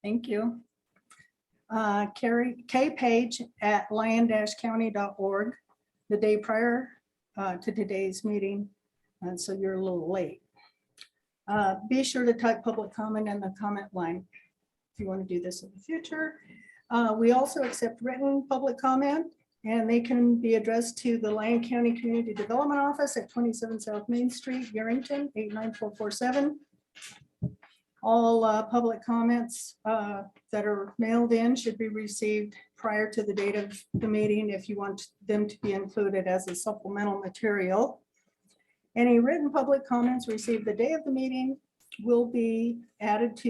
Thank you. K Page at lion-county.org the day prior to today's meeting, and so you're a little late. Be sure to type public comment in the comment line if you want to do this in the future. We also accept written public comment, and they can be addressed to the Lyon County Community Development Office at 27 South Main Street, Yerington, 89447. All public comments that are mailed in should be received prior to the date of the meeting if you want them to be included as a supplemental material. Any written public comments received the day of the meeting will be added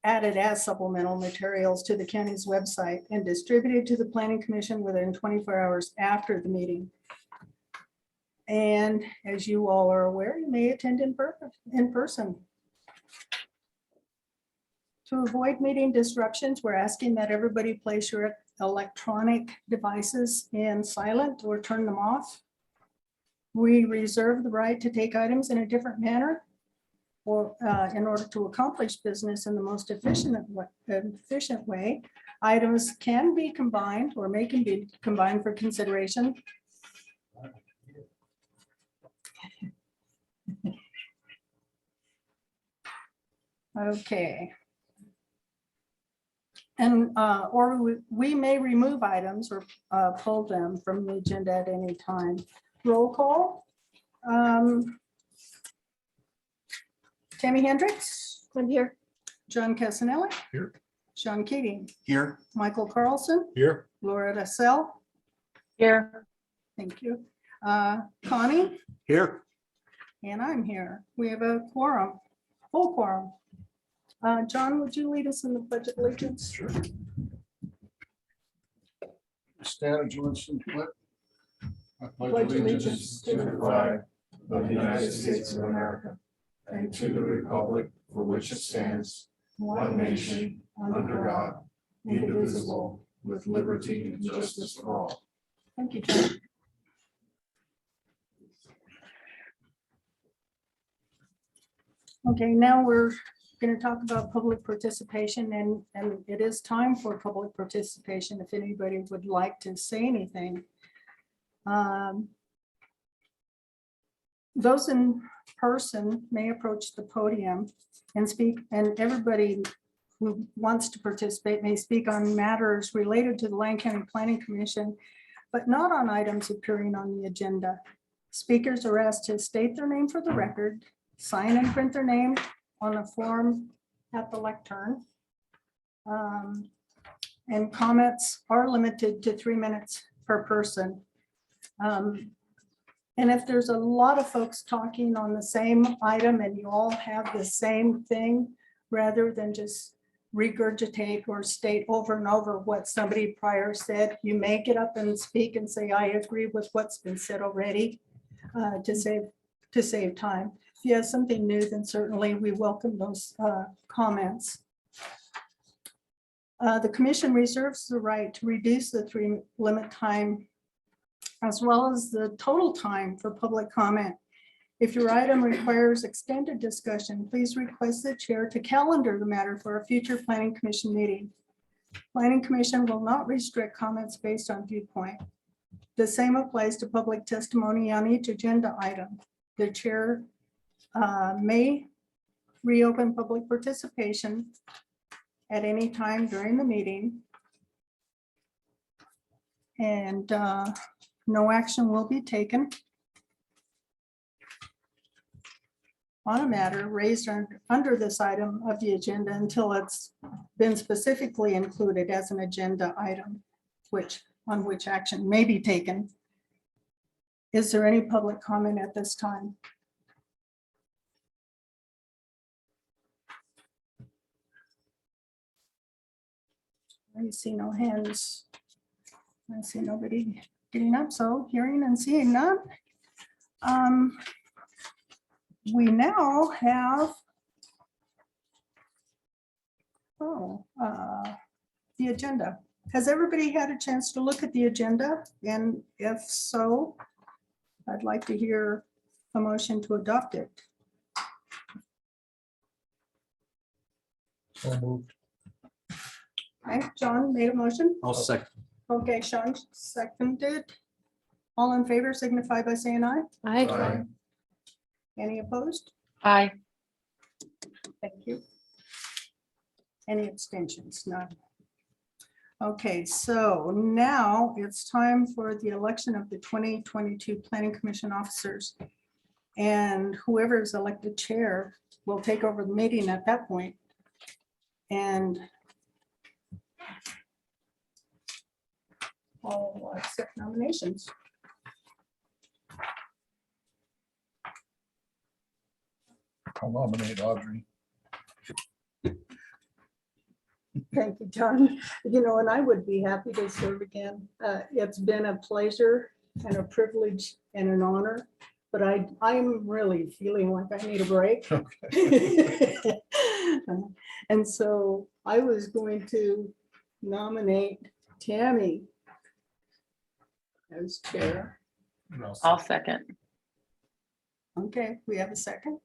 as supplemental materials to the county's website and distributed to the Planning Commission within 24 hours after the meeting. And as you all are aware, you may attend in person. To avoid meeting disruptions, we're asking that everybody place your electronic devices in silent or turn them off. We reserve the right to take items in a different manner or in order to accomplish business in the most efficient way. Items can be combined or may be combined for consideration. Okay. And or we may remove items or pull them from the agenda at any time. Roll call. Tammy Hendricks. I'm here. John Casanelli. Here. Sean Keating. Here. Michael Carlson. Here. Laura Dassell. Here. Thank you. Connie. Here. And I'm here. We have a quorum, full quorum. John, would you lead us in the Pledge of Allegiance? Sure. Stand at Johnson. I Pledge allegiance to the flag of the United States of America and to the republic for which it stands, one nation, under God, indivisible, with liberty and justice for all. Thank you, John. Okay, now we're going to talk about public participation, and it is time for public participation if anybody would like to say anything. Those in person may approach the podium and speak, and everybody who wants to participate may speak on matters related to the Lyon County Planning Commission, but not on items appearing on the agenda. Speakers are asked to state their name for the record, sign and print their name on a form at the lectern. And comments are limited to 3 minutes per person. And if there's a lot of folks talking on the same item and you all have the same thing, rather than just regurgitate or state over and over what somebody prior said, you may get up and speak and say, I agree with what's been said already, to save time. If you have something new, then certainly we welcome those comments. The commission reserves the right to reduce the 3-minute time as well as the total time for public comment. If your item requires extended discussion, please request the chair to calendar the matter for a future planning commission meeting. Planning commission will not restrict comments based on viewpoint. The same applies to public testimony on each agenda item. The chair may reopen public participation at any time during the meeting, and no action will be taken on a matter raised under this item of the agenda until it's been specifically included as an agenda item, on which action may be taken. Is there any public comment at this time? I see no hands. I see nobody getting up, so hearing and seeing none. We now have the agenda. Has everybody had a chance to look at the agenda? And if so, I'd like to hear a motion to adopt it. So moved. Okay, John made a motion. I'll second. Okay, Sean seconded. All in favor signify by saying aye. Aye. Any opposed? Aye. Thank you. Any abstentions? None. Okay, so now it's time for the election of the 2022 Planning Commission officers. And whoever is elected chair will take over the meeting at that point. And I'll accept nominations. I'll nominate Audrey. Thank you, John. You know, and I would be happy to serve again. It's been a pleasure and a privilege and an honor, but I'm really feeling like I need a break. And so I was going to nominate Tammy as chair. I'll second. Okay, we have a second.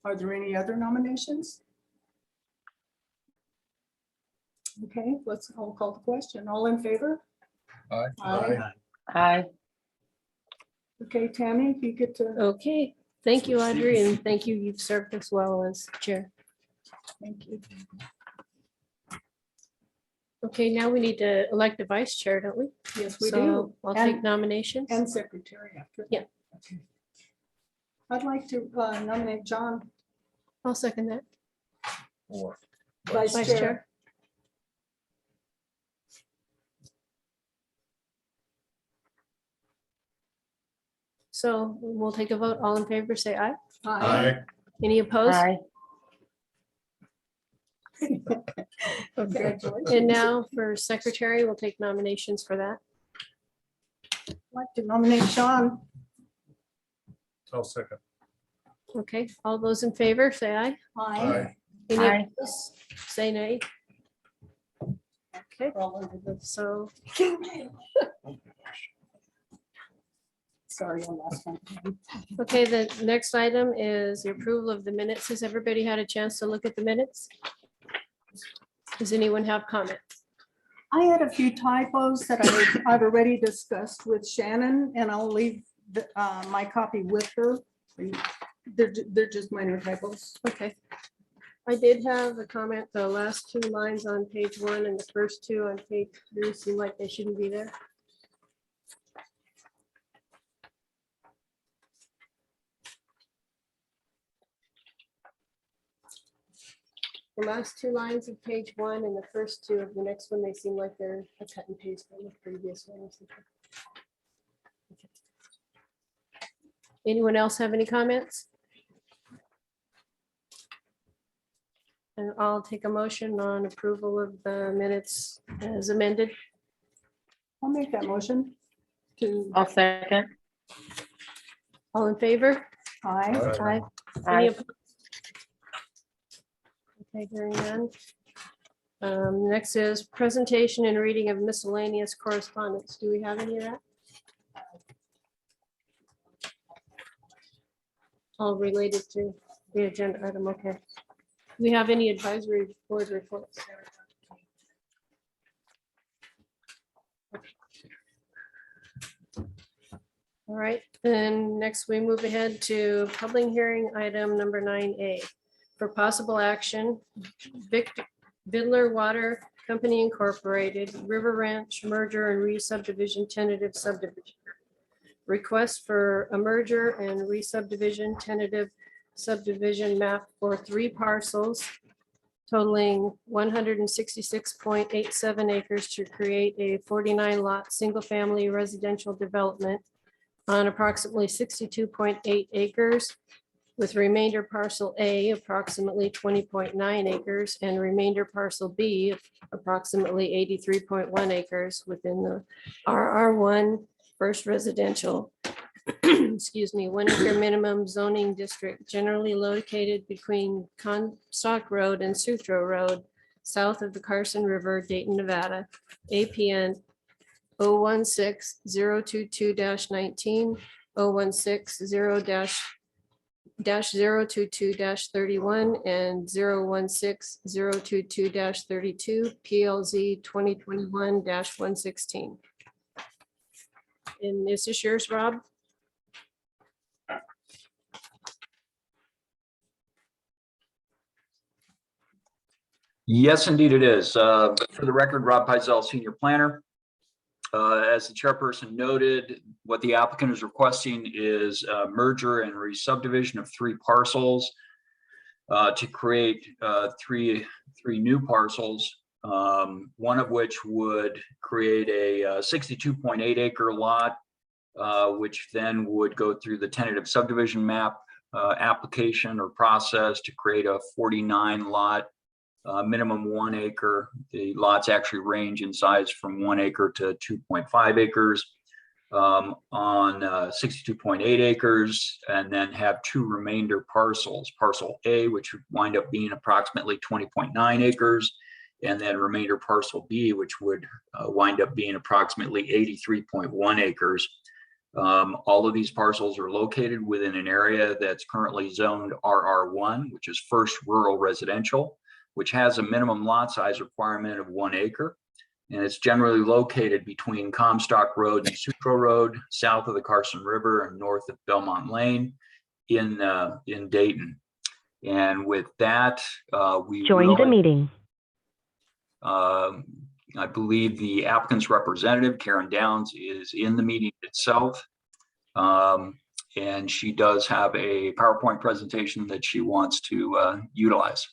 Are there any other nominations? Okay, I'll call the question. All in favor? Aye. Aye. Aye. Okay, Tammy, if you get to, Okay, thank you, Audrey, and thank you. You've served us well as chair. thank you. Okay, now we need to elect a vice chair, don't we? Yes, we So do. I'll take And- nominations. And secretary after. Yeah. Okay. I'd like to nominate John I'll second that. Or vice Vice chair. chair. So we'll take a vote. All in favor, say aye. Aye. Any opposed? Aye. Okay. Congratulations. And now for secretary, we'll take nominations for that. I'd like to nominate Sean. I'll second. Okay, all those in favor, say aye. Aye. Any Aye. opposed? Say nay. Okay, so Sorry, I lost my. okay, the next item is the approval of the minutes. Has everybody had a chance to look at the minutes? Does anyone have comments? I had a few typos that I've already discussed with Shannon, and I'll leave my copy with her. They're just minor typos. Okay. I did have a comment, the last two lines on page 1 and the first two on page 3 seem like they shouldn't be there. The last two lines of page 1 and the first two of the next one, they seem like they're a cut and paste from the previous one. or something. Anyone else have any comments? And I'll take a motion on approval of the minutes as amended. I'll make that motion to, I'll second. All in favor? aye. Aye. Aye. Any opposed? Okay, hearing none. Next is presentation and reading of miscellaneous correspondence. Do we have any of that? All related to the agenda item, okay. Do we have any advisory board reports? All right, then next we move ahead to public hearing item number 9A. For possible action, Vidler Water Company Incorporated, River Ranch merger and re-subdivision tentative subdivision. Request for a merger and re-subdivision tentative subdivision map for 3 parcels totaling 166.87 acres to create a 49 lot, single family residential development on approximately 62.8 acres with remainder parcel A approximately 20.9 acres and remainder parcel B approximately 83.1 acres within the RR1 first residential, excuse me, 1 acre minimum zoning district generally located between Comstock Road and Sutro Road, south of the Carson River, Dayton, Nevada, APN 016-022-19, 016-0- 022-31 and 016-022-32 PLZ 2021-116. And is this yours, Rob? Yes, indeed it is. For the record, Rob Pizell, Senior Planner. As the chairperson noted, what the applicant is requesting is a merger and re-subdivision of 3 parcels to create three new parcels, one of which would create a 62.8 acre lot, which then would go through the tentative subdivision map application or process to create a 49 lot minimum 1 acre. The lots actually range in size from 1 acre to 2.5 acres on 62.8 acres, and then have 2 remainder parcels. Parcel A, which would wind up being approximately 20.9 acres, and then remainder parcel B, which would wind up being approximately 83.1 acres. All of these parcels are located within an area that's currently zoned RR1, which is first rural residential, which has a minimum lot size requirement of 1 acre. And it's generally located between Comstock Road and Sutro Road, south of the Carson River and north of Belmont Lane in Dayton. And with that, we join the meeting. I believe the applicant's representative, Karen Downs, is in the meeting itself. And she does have a PowerPoint presentation that she wants to utilize.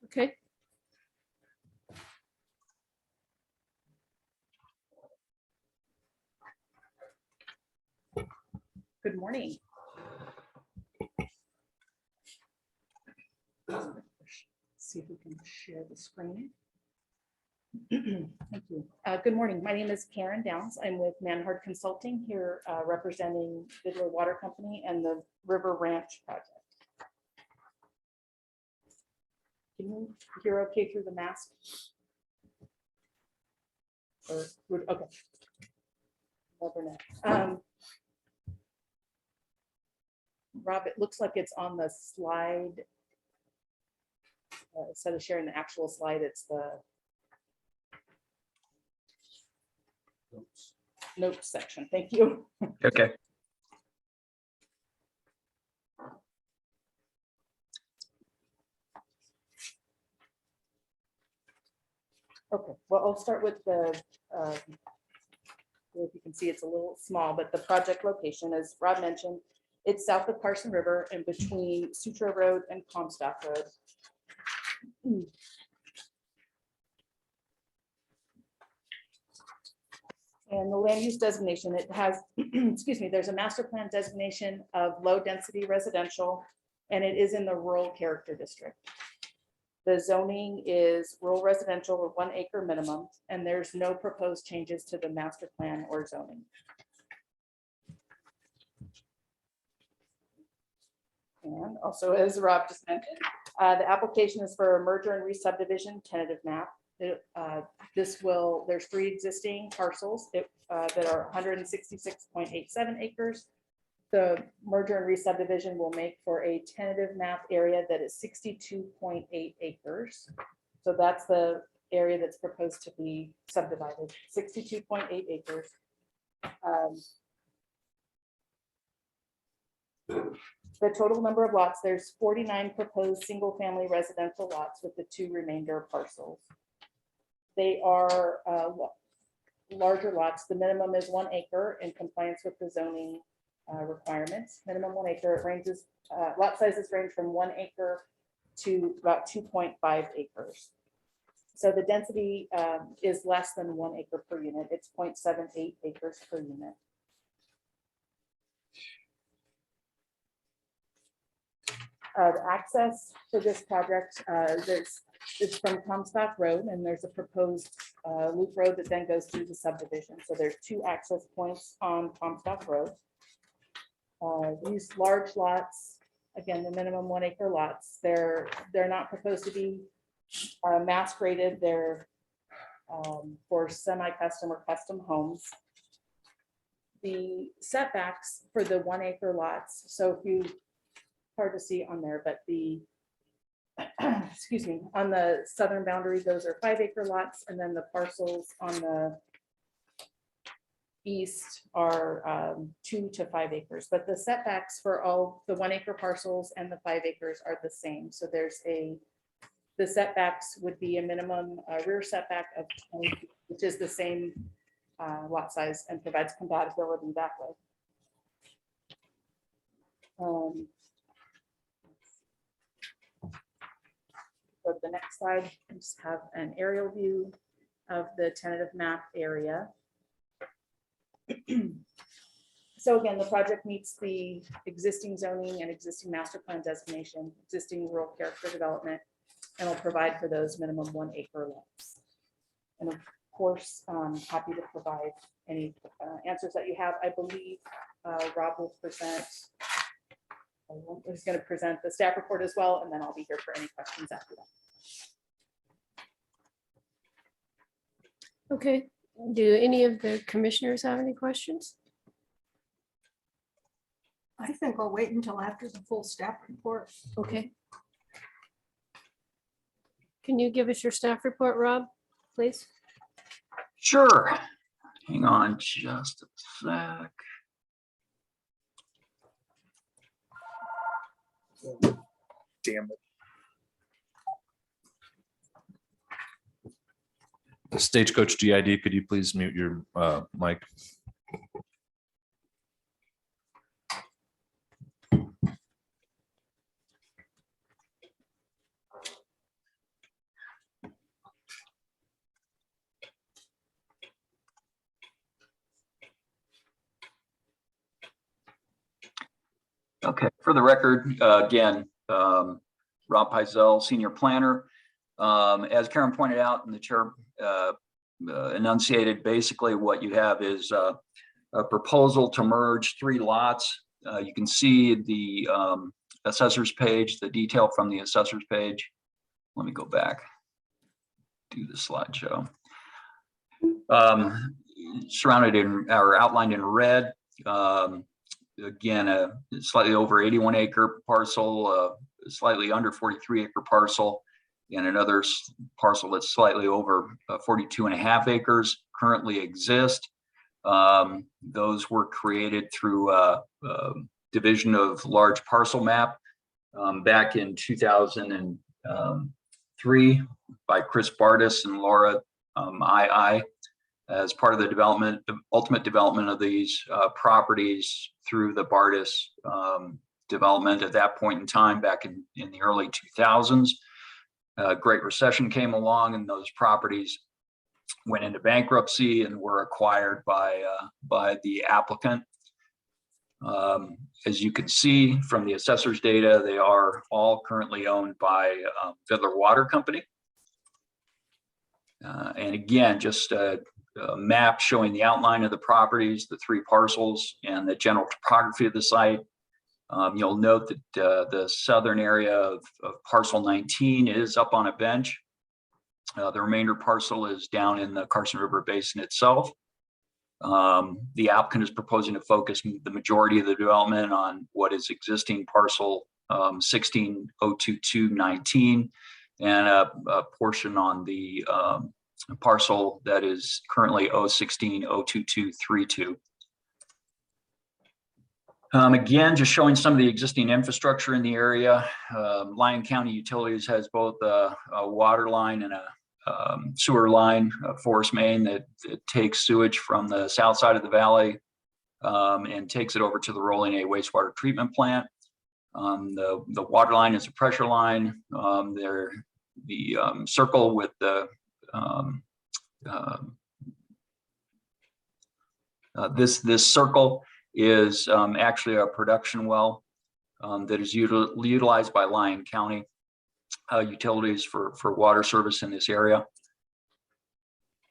Okay. Good morning. See if we can share the screen. Thank you. Good morning. My name is Karen Downs. I'm with Manhard Consulting here representing Bidler Water Company and the River Ranch project. Can you hear okay through the mask? Or, okay. Never know. Rob, it looks like it's on the slide. Instead of sharing the actual slide, it's the notes section. Thank you. Okay. Okay, well, I'll start with the, if you can see, it's a little small, but the project location, as Rob mentioned, it's south of Carson River and between Sutro Road and Comstock Road. And the land use designation, it has, excuse me, there's a master plan designation of low density residential, and it is in the rural character district. The zoning is rural residential with 1 acre minimum, and there's no proposed changes to the master plan or zoning. And also, as Rob just mentioned, the application is for a merger and re-subdivision tentative map. There's 3 existing parcels that are 166.87 acres. The merger and re-subdivision will make for a tentative map area that is 62.8 acres. So that's the area that's proposed to be subdivided, 62.8 acres. The total number of lots, there's 49 proposed single family residential lots with the 2 remainder parcels. They are larger lots. The minimum is 1 acre in compliance with the zoning requirements. Minimum 1 acre. It ranges, lot sizes range from 1 acre to about 2.5 acres. So the density is less than 1 acre per unit. It's 0.78 acres per unit. The access for this project, it's from Comstock Road, and there's a proposed loop road that then goes through the subdivision. So there's 2 access points on Comstock Road. These large lots, again, the minimum 1 acre lots, they're not proposed to be mass graded. They're for semi-custom or custom homes. the setbacks for the 1 acre lots. So if you, hard to see on there, but the, excuse me, on the southern boundary, those are 5 acre lots. And then the parcels on the east are 2 to 5 acres. But the setbacks for all the 1 acre parcels and the 5 acres are the same. So there's the setbacks would be a minimum rear setback of 20 feet, which is the same lot size and provides compatibility that way. Go to the next slide, and just have an aerial view of the tentative map area. So again, the project meets the existing zoning and existing master plan designation, existing rural character development, and will provide for those minimum 1 acre lots. And of course, happy to provide any answers that you have. I believe Rob will present. He's going to present the staff report as well, and then I'll be here for any questions after that. Okay, do any of the commissioners have any questions? I think I'll wait until after the full staff report. Okay. Can you give us your staff report, Rob, please? Sure. Hang on just a sec. Damn it. The Stagecoach GID, could you please mute your mic? Okay, for the record, again, Rob Pizell, Senior Planner. As Karen pointed out and the chair enunciated, basically what you have is a proposal to merge 3 lots. You can see the assessor's page, the detail from the assessor's page. Let me go back, do the slideshow. Surrounded in or outlined in red. Again, a slightly over 81 acre parcel, slightly under 43 acre parcel, and another parcel that's slightly over 42.5 acres currently exist. Those were created through division of large parcel map back in 2003 by Chris Bardis and Laura II as part of the development, the ultimate development of these properties through the Bardis development at that point in time back in the early 2000s. Great Recession came along and those properties went into bankruptcy and were acquired by the applicant. As you can see from the assessor's data, they are all currently owned by Fiddler Water Company. And again, just a map showing the outline of the properties, the 3 parcels, and the general topography of the site. You'll note that the southern area of parcel 19 is up on a bench. The remainder parcel is down in the Carson River Basin itself. The applicant is proposing to focus the majority of the development on what is existing parcel 16-02219 and a portion on the parcel that is currently 016-02232. Again, just showing some of the existing infrastructure in the area. Lyon County Utilities has both a water line and a sewer line, forest main that takes sewage from the south side of the valley and takes it over to the Rolling A wastewater treatment plant. The water line is a pressure line. The circle with the this circle is actually a production well that is utilized by Lyon County utilities for water service in this area.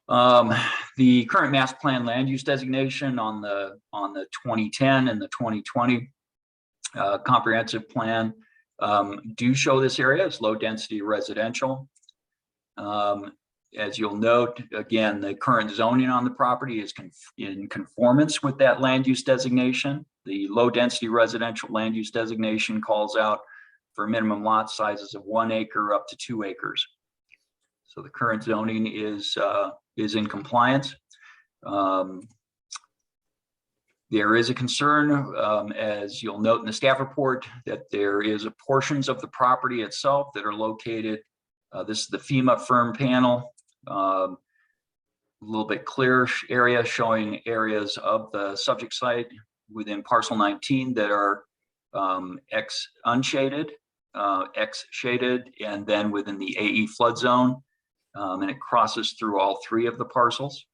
The current master plan land use designation on the 2010 and the 2020 comprehensive plan do show this area as low density residential. As you'll note, again, the current zoning on the property is in conformance with that land use designation. The low density residential land use designation calls out for minimum lot sizes of 1 acre up to 2 acres. So the current zoning is in compliance. There is a concern, as you'll note in the staff report, that there is portions of the property itself that are located. This is the Fema firm panel. A little bit clear area showing areas of the subject site within parcel 19 that are X unshaded, X shaded, and then within the AE flood zone. And it crosses through all 3 of the parcels.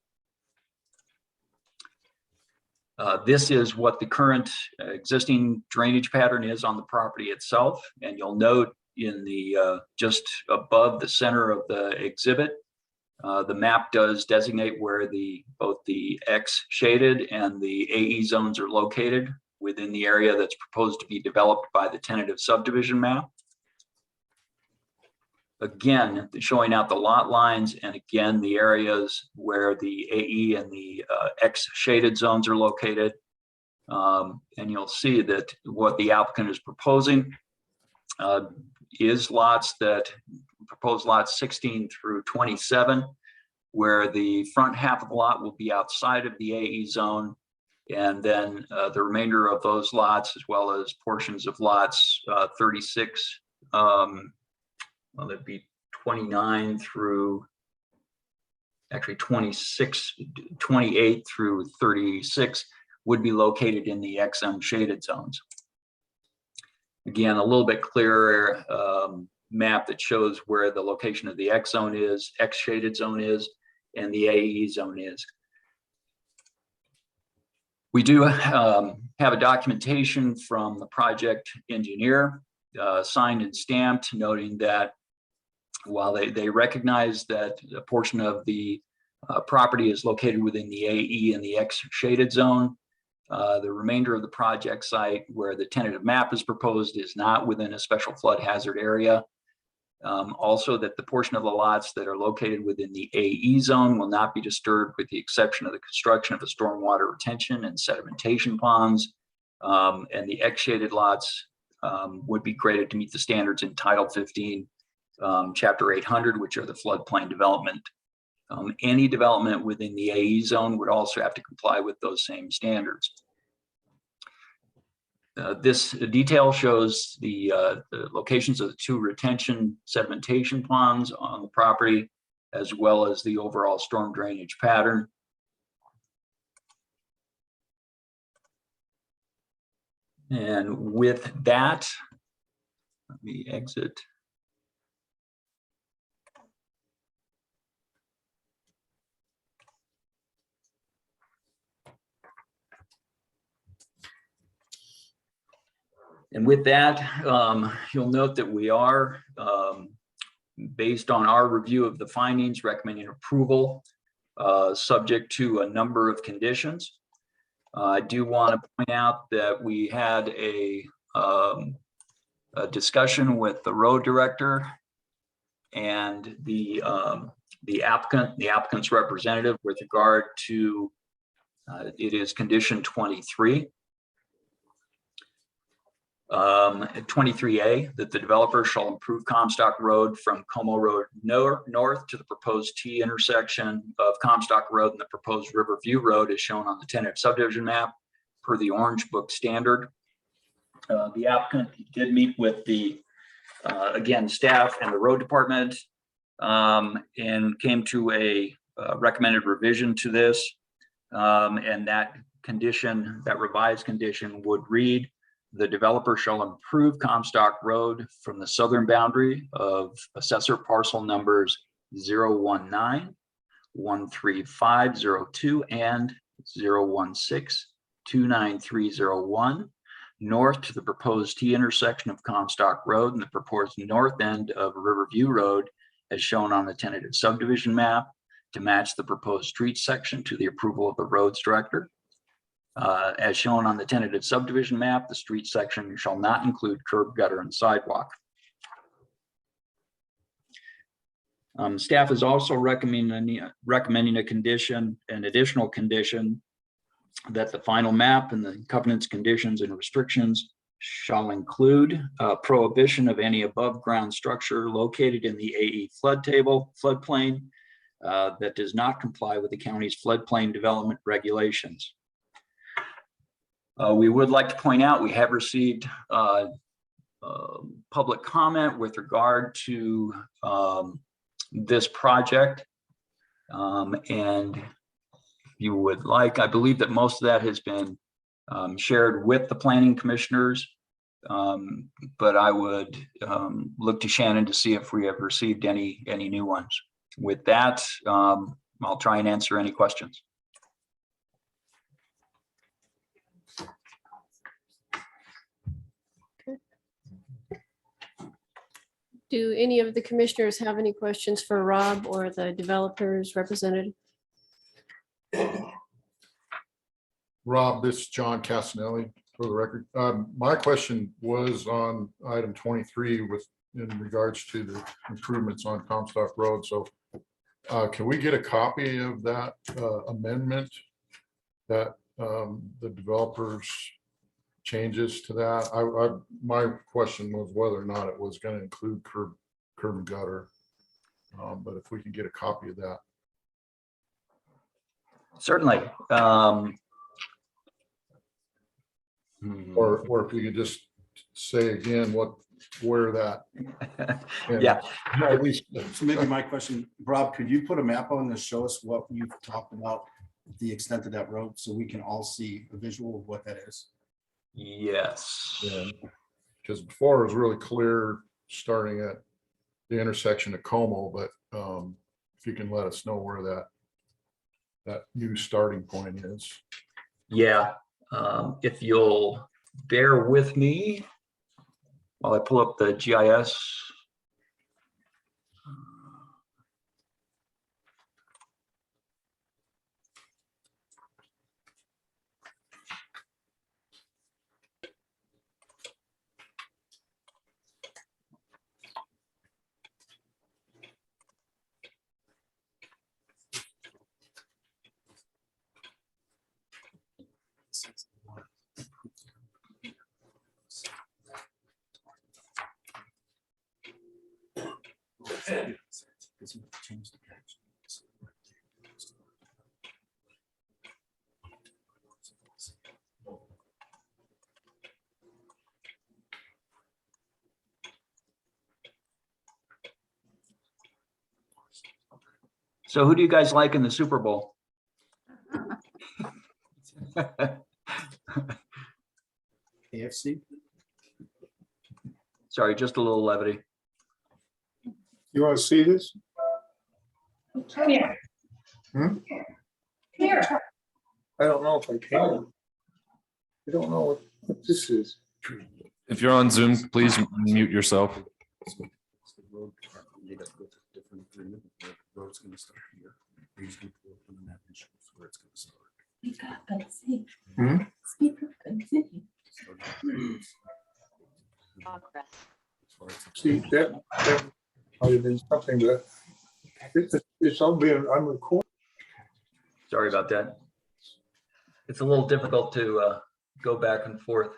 This is what the current existing drainage pattern is on the property itself. And you'll note in the just above the center of the exhibit, the map does designate where both the X shaded and the AE zones are located within the area that's proposed to be developed by the tentative subdivision map. Again, showing out the lot lines, and again, the areas where the AE and the X shaded zones are located. And you'll see that what the applicant is proposing is proposed lots 16 through 27, where the front half of the lot will be outside of the AE zone. And then the remainder of those lots, as well as portions of lots 36, well, that'd be 29 through, actually 26, 28 through 36 would be located in the XM shaded zones. Again, a little bit clearer map that shows where the location of the X zone is, X shaded zone is, and the AE zone is. We do have a documentation from the project engineer, signed and stamped, noting that while they recognize that a portion of the property is located within the AE and the X shaded zone, the remainder of the project site where the tentative map is proposed is not within a special flood hazard area. Also, that the portion of the lots that are located within the AE zone will not be disturbed, with the exception of the construction of the stormwater retention and sedimentation ponds. And the X shaded lots would be graded to meet the standards in Title 15, Chapter 800, which are the floodplain development. Any development within the AE zone would also have to comply with those same standards. This detail shows the locations of the 2 retention sedimentation ponds on the property, as well as the overall storm drainage pattern. And with that, let me exit. And with that, you'll note that we are, based on our review of the findings, recommending approval, subject to a number of conditions. I do want to point out that we had a discussion with the road director and the applicant's representative with regard to it is condition 23. 23A, that the developer shall improve Comstock Road from Como Road north to the proposed T intersection of Comstock Road and the proposed Riverview Road as shown on the tentative subdivision map per the Orange Book standard. The applicant did meet with the, again, staff and the road department and came to a recommended revision to this. And that condition, that revised condition would read, the developer shall improve Comstock Road from the southern boundary of assessor parcel numbers 019, 13502, and 016, 29301, north to the proposed T intersection of Comstock Road and the proposed north end of Riverview Road as shown on the tentative subdivision map to match the proposed street section to the approval of the roads director. As shown on the tentative subdivision map, the street section shall not include curb, gutter, and sidewalk. Staff is also recommending a condition, an additional condition, that the final map and the covenants, conditions, and restrictions shall include prohibition of any above ground structure located in the AE floodplain that does not comply with the county's floodplain development regulations. We would like to point out, we have received public comment with regard to this project. And if you would like, I believe that most of that has been shared with the planning commissioners. But I would look to Shannon to see if we have received any new ones. With that, I'll try and answer any questions. Do any of the commissioners have any questions for Rob or the developers represented? Rob, this is John Casanelli for the record. My question was on item 23 in regards to the improvements on Comstock Road. So can we get a copy of that amendment that the developers changes to that? My question was whether or not it was going to include curb and gutter. But if we can get a copy of that. Certainly. Or if you could just say again where that. Yeah. At least. So maybe my question, Rob, could you put a map on to show us what you've talked about, the extent of that road, so we can all see a visual of what that is? Yes. Yeah, because before it was really clear starting at the intersection of Como, but if you can let us know where that new starting point is. Yeah. If you'll bear with me while I pull up the GIS. So who do you guys like in the Super Bowl? AFC? Sorry, just a little levity. You want to see this? Here. Hmm? Here. I don't know if I can. I don't know what this is. If you're on Zoom, please mute yourself. Road's gonna start here. He's gonna pull up on the map and show us where it's gonna start. Speak up and see. Hmm? Speak up and see. See, that might have been something that it's all being, I'm recording. Sorry about that. It's a little difficult to go back and forth.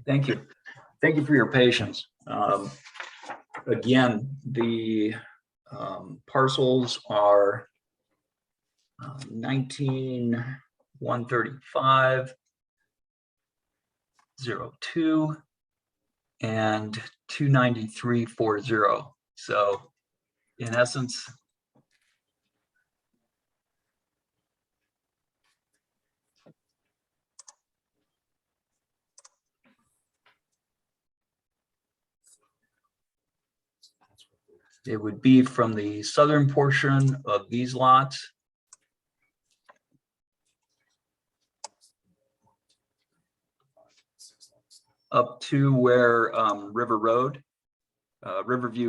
Thank you. Thank you for your patience. Again, the parcels are 19,135, 02, and 29340. So in essence, It would be from the southern portion of these lots up to where Riverview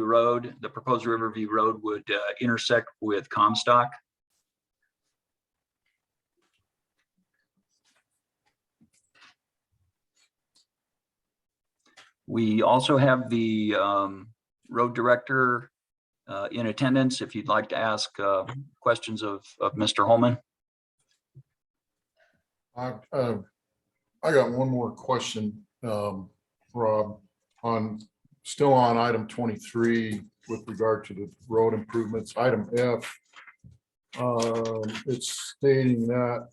Road, the proposed Riverview Road would intersect with Comstock. We also have the road director in attendance if you'd like to ask questions of Mr. Holman. I got one more question, Rob, still on item 23 with regard to the road improvements, item F. It's stating that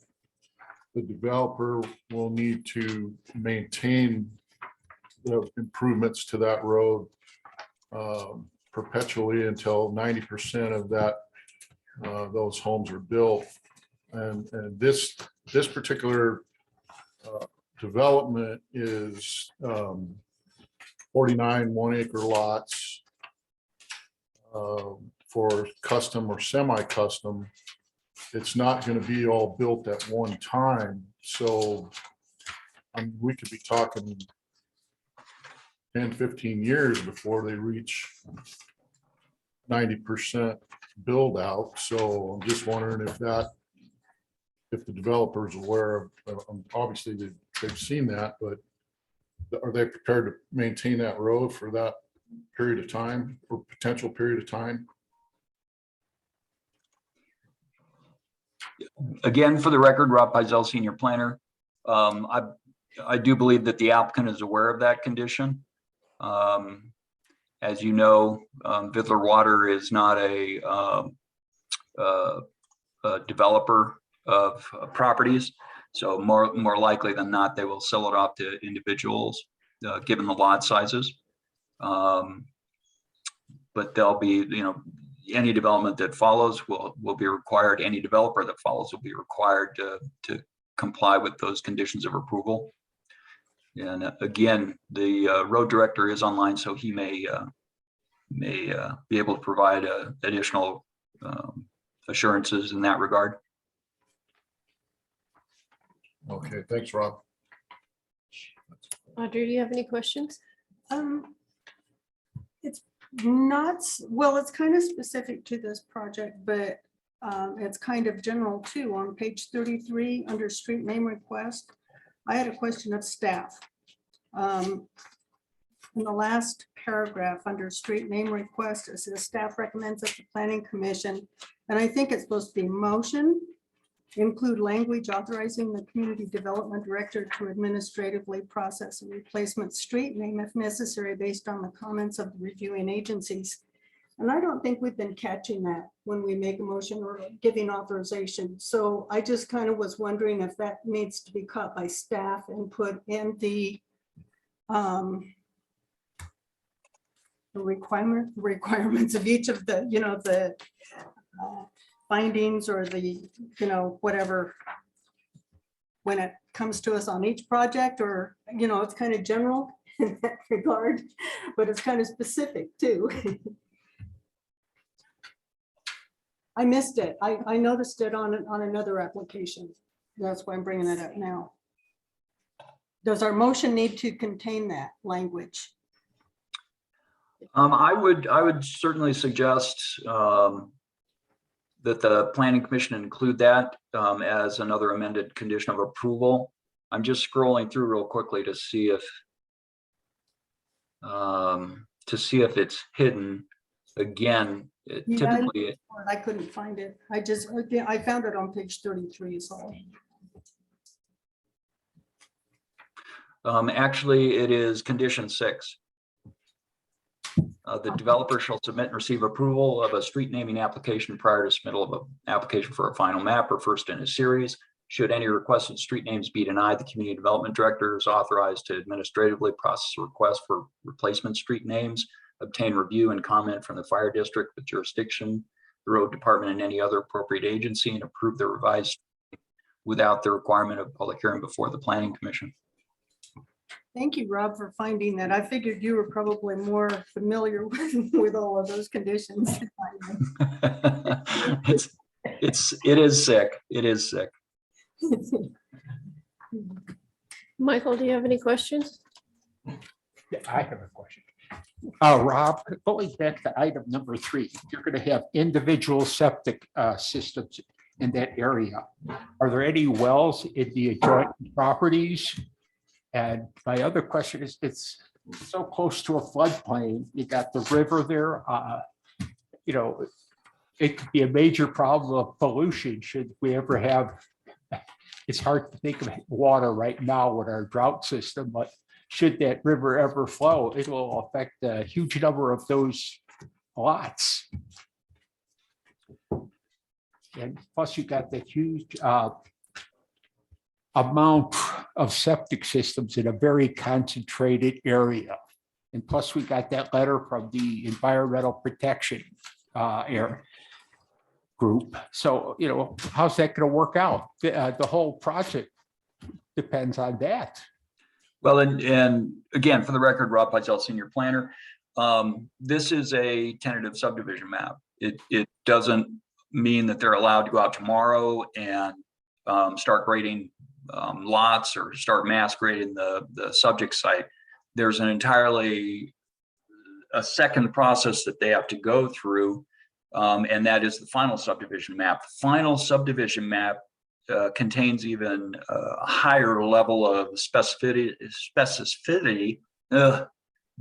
the developer will need to maintain the improvements to that road perpetually until 90% of that those homes are built. And this particular development is 49 1-acre lots for custom or semi-custom. It's not going to be all built at one time. So we could be talking 10, 15 years before they reach 90% build out. So I'm just wondering if the developer is aware of, obviously they've seen that, but are they prepared to maintain that road for that period of time or potential period of time? Again, for the record, Rob Pizell, Senior Planner. I do believe that the applicant is aware of that condition. As you know, Vidler Water is not a developer of properties. So more likely than not, they will sell it off to individuals, given the lot sizes. But there'll be, any development that follows will be required. Any developer that follows will be required to comply with those conditions of approval. And again, the road director is online, so he may be able to provide additional assurances in that regard. Okay, thanks, Rob. Audrey, do you have any questions? It's not, well, it's kind of specific to this project, but it's kind of general too. On page 33, under street name request, I had a question of staff. In the last paragraph under street name request, it says staff recommends that the planning commission, and I think it's supposed to be motion, include language authorizing the community development director to administratively process a replacement street name if necessary based on the comments of the reviewing agencies. And I don't think we've been catching that when we make a motion or giving authorization. So I just kind of was wondering if that needs to be caught by staff and put in the requirements of each of the, the findings or the, whatever, when it comes to us on each project, or, it's kind of general in that regard, but it's kind of specific too. I missed it. I noticed it on another application. That's why I'm bringing it up now. Does our motion need to contain that language? I would certainly suggest that the planning commission include that as another amended condition of approval. I'm just scrolling through real quickly to see if it's hidden. Again, typically I couldn't find it. I found it on page 33. So actually, it is condition 6. The developer shall submit and receive approval of a street naming application prior to submittal of an application for a final map or first in a series. Should any requested street names be denied, the community development director is authorized to administratively process a request for replacement street names, obtain review and comment from the fire district with jurisdiction, the road department, and any other appropriate agency, and approve the revised without the requirement of public hearing before the planning commission. Thank you, Rob, for finding that. I figured you were probably more familiar with all of those conditions. It is sick. It is sick. Michael, do you have any questions? Yeah, I have a question. Rob, going back to item number 3, you're going to have individual septic systems in that area. Are there any wells in the adjoining properties? And my other question is, it's so close to a floodplain. You got the river there. You know, it could be a major problem of pollution should we ever have. It's hard to think of water right now with our drought system, but should that river ever flow, it will affect a huge number of those lots. And plus you got the huge amount of septic systems in a very concentrated area. And plus we got that letter from the Environmental Protection area group. So, you know, how's that going to work out? The whole project depends on that. Well, and again, for the record, Rob Pizell, Senior Planner, this is a tentative subdivision map. It doesn't mean that they're allowed to go out tomorrow and start grading lots or start mass grading the subject site. There's an entirely a second process that they have to go through, and that is the final subdivision map. The final subdivision map contains even a higher level of specificity,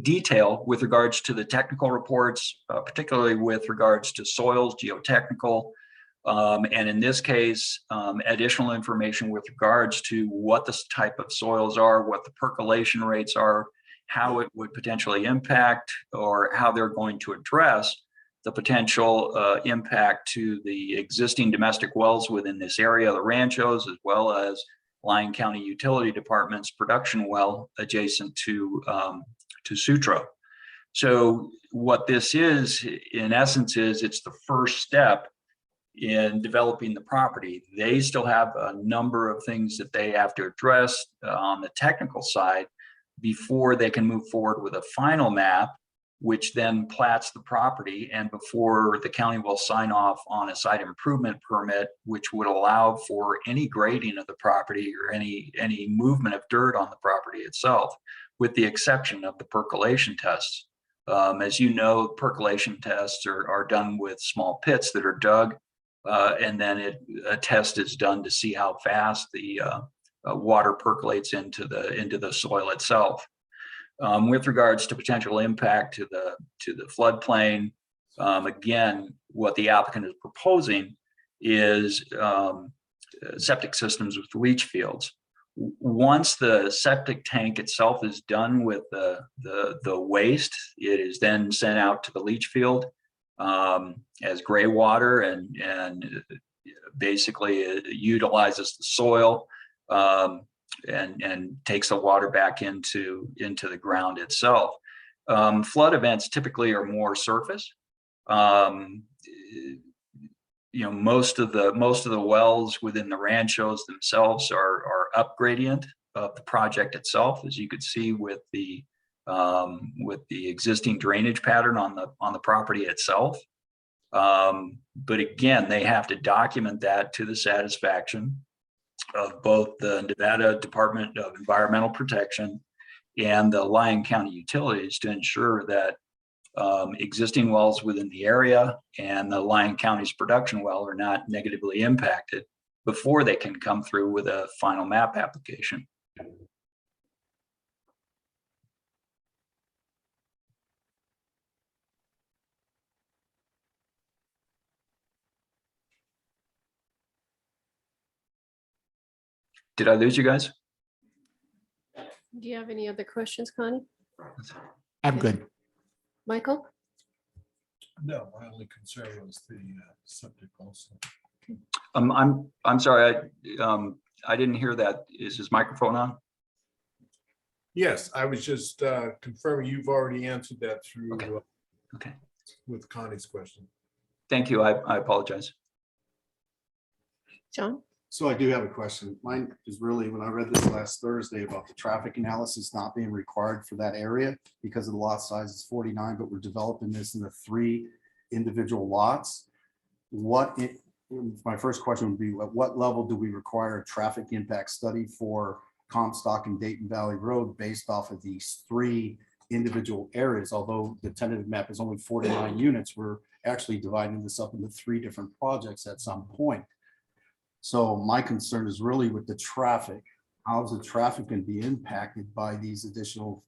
detail with regards to the technical reports, particularly with regards to soils, geotechnical, and in this case, additional information with regards to what this type of soils are, what the percolation rates are, how it would potentially impact, or how they're going to address the potential impact to the existing domestic wells within this area, the ranchos, as well as Lyon County Utility Department's production well adjacent to Sutro. So what this is, in essence, is it's the first step in developing the property. They still have a number of things that they have to address on the technical side before they can move forward with a final map, which then plats the property, and before the county will sign off on a site improvement permit, which would allow for any grading of the property or any movement of dirt on the property itself, with the exception of the percolation tests. As you know, percolation tests are done with small pits that are dug, and then a test is done to see how fast the water percolates into the soil itself. With regards to potential impact to the floodplain, again, what the applicant is proposing is septic systems with leach fields. Once the septic tank itself is done with the waste, it is then sent out to the leach field as gray water, and basically it utilizes the soil and takes the water back into the ground itself. Flood events typically are more surface. You know, most of the wells within the ranchos themselves are up gradient of the project itself, as you could see with the existing drainage pattern on the property itself. But again, they have to document that to the satisfaction of both the Nevada Department of Environmental Protection and the Lyon County Utilities to ensure that existing wells within the area and the Lyon County's production well are not negatively impacted before they can come through with a final map application. Did I lose you guys? Do you have any other questions, Connie? I'm good. Michael? No, my only concern was the septic also. I'm sorry, I didn't hear that. Is his microphone on? Yes, I was just confirming you've already answered that through Okay. with Connie's question. Thank you. I apologize. John? So I do have a question. Mine is really, when I read this last Thursday about the traffic analysis not being required for that area because of the lot size is 49, but we're developing this into 3 individual lots. My first question would be, at what level do we require a traffic impact study for Comstock and Dayton Valley Road based off of these 3 individual areas? Although the tentative map is only 49 units, we're actually dividing this up into 3 different projects at some point. So my concern is really with the traffic. How is the traffic going to be impacted by these additional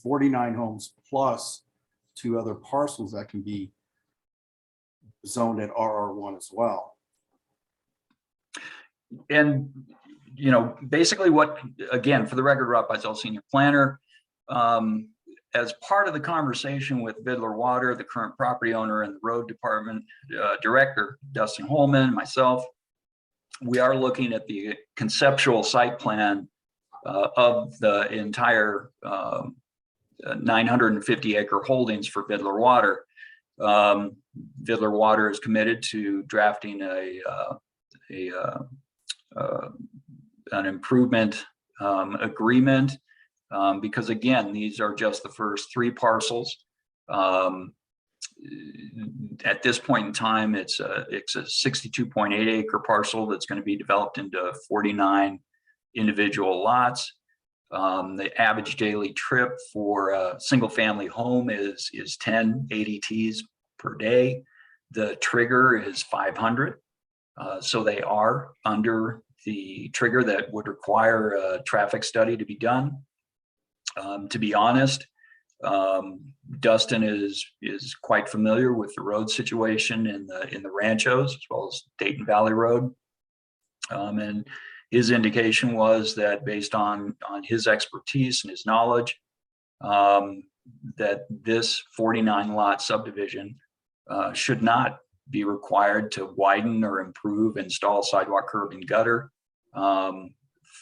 49 homes plus 2 other parcels that can be zoned at RR1 as well? And, you know, basically what, again, for the record, Rob Bizel, Senior Planner, as part of the conversation with Vidler Water, the current property owner, and the road department director, Dustin Holman, myself, we are looking at the conceptual site plan of the entire 950 acre holdings for Vidler Water. Vidler Water is committed to drafting an improvement agreement because, again, these are just the first 3 parcels. At this point in time, it's a 62.8 acre parcel that's going to be developed into 49 individual lots. The average daily trip for a single family home is 10 ADTs per day. The trigger is 500. So they are under the trigger that would require a traffic study to be done. To be honest, Dustin is quite familiar with the road situation in the Ranchos as well as Dayton Valley Road, and his indication was that based on his expertise and his knowledge, that this 49 lot subdivision should not be required to widen or improve, install sidewalk, curb, and gutter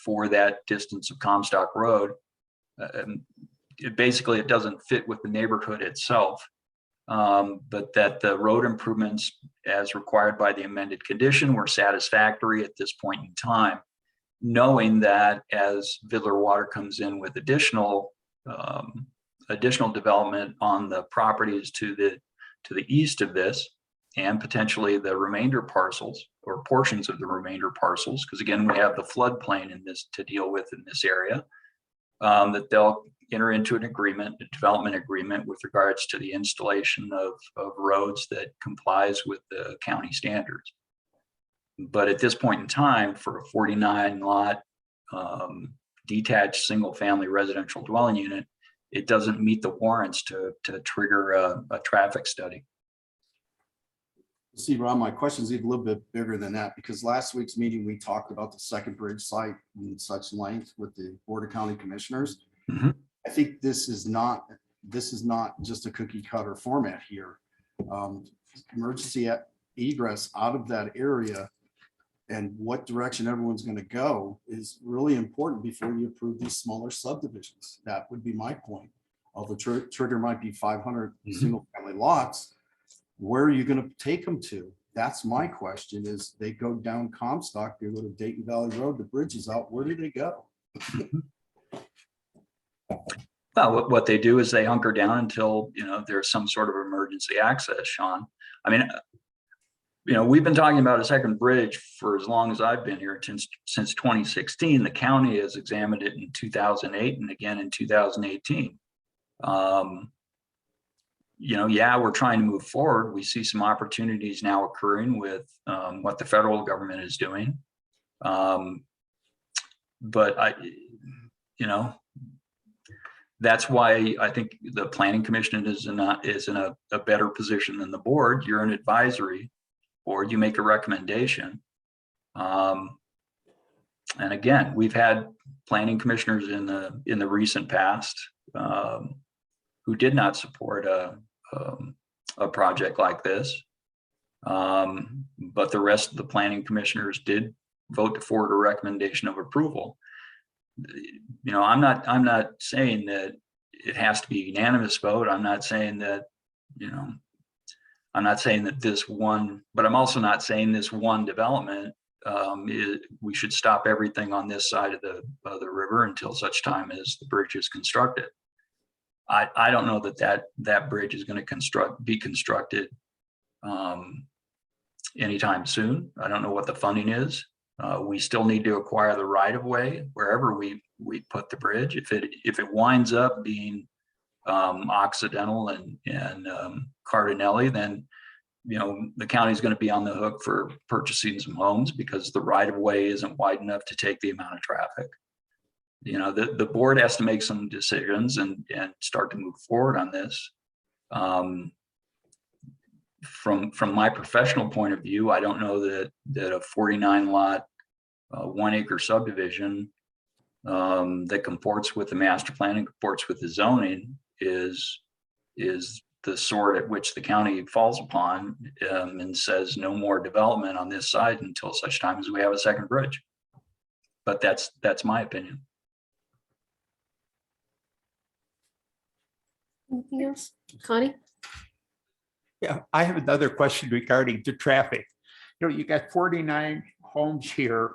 for that distance of Comstock Road. Basically, it doesn't fit with the neighborhood itself, but that the road improvements as required by the amended condition were satisfactory at this point in time, knowing that as Vidler Water comes in with additional development on the properties to the east of this, and potentially the remainder parcels or portions of the remainder parcels, because again, we have the floodplain in this to deal with in this area, that they'll enter into an agreement, a development agreement with regards to the installation of roads that complies with the county standards. But at this point in time, for a 49 lot detached single family residential dwelling unit, it doesn't meet the warrants to trigger a traffic study. See, Rob, my question is even a little bit bigger than that, because last week's meeting, we talked about the second bridge site in such length with the Board of County Commissioners. Mm-hmm. I think this is not just a cookie cutter format here. Emergency egress out of that area and what direction everyone's going to go is really important before you approve these smaller subdivisions. That would be my point. Although the trigger might be 500 single family lots, where are you going to take them to? That's my question. Is they go down Comstock, they go to Dayton Valley Road, the bridge is out, where do they go? Well, what they do is they hunker down until, you know, there's some sort of emergency access, Sean. I mean, you know, we've been talking about a second bridge for as long as I've been here, since 2016. The county has examined it in 2008 and again in 2018. You know, yeah, we're trying to move forward. We see some opportunities now occurring with what the federal government is doing. But you know, that's why I think the Planning Commission is in a better position than the board. You're an advisory board. You make a recommendation. And again, we've had planning commissioners in the recent past who did not support a project like this, but the rest of the planning commissioners did vote to forward a recommendation of approval. You know, I'm not saying that it has to be a unanimous vote. I'm not saying that, you know, I'm not saying that this one, but I'm also not saying this one development we should stop everything on this side of the river until such time as the bridge is constructed. I don't know that bridge is going to be constructed anytime soon. I don't know what the funding is. We still need to acquire the right of way wherever we put the bridge. If it winds up being Occidental and Cardinelli, then the county's going to be on the hook for purchasing some homes because the right of way isn't wide enough to take the amount of traffic. The board has to make some decisions and start to move forward on this. From my professional point of view, I don't know that a 49 lot, 1 acre subdivision that comports with the master plan and comports with the zoning is the sort at which the county falls upon and says no more development on this side until such time as we have a second bridge. But that's my opinion. Anything else? Connie? Yeah, I have another question regarding the traffic. You got 49 homes here.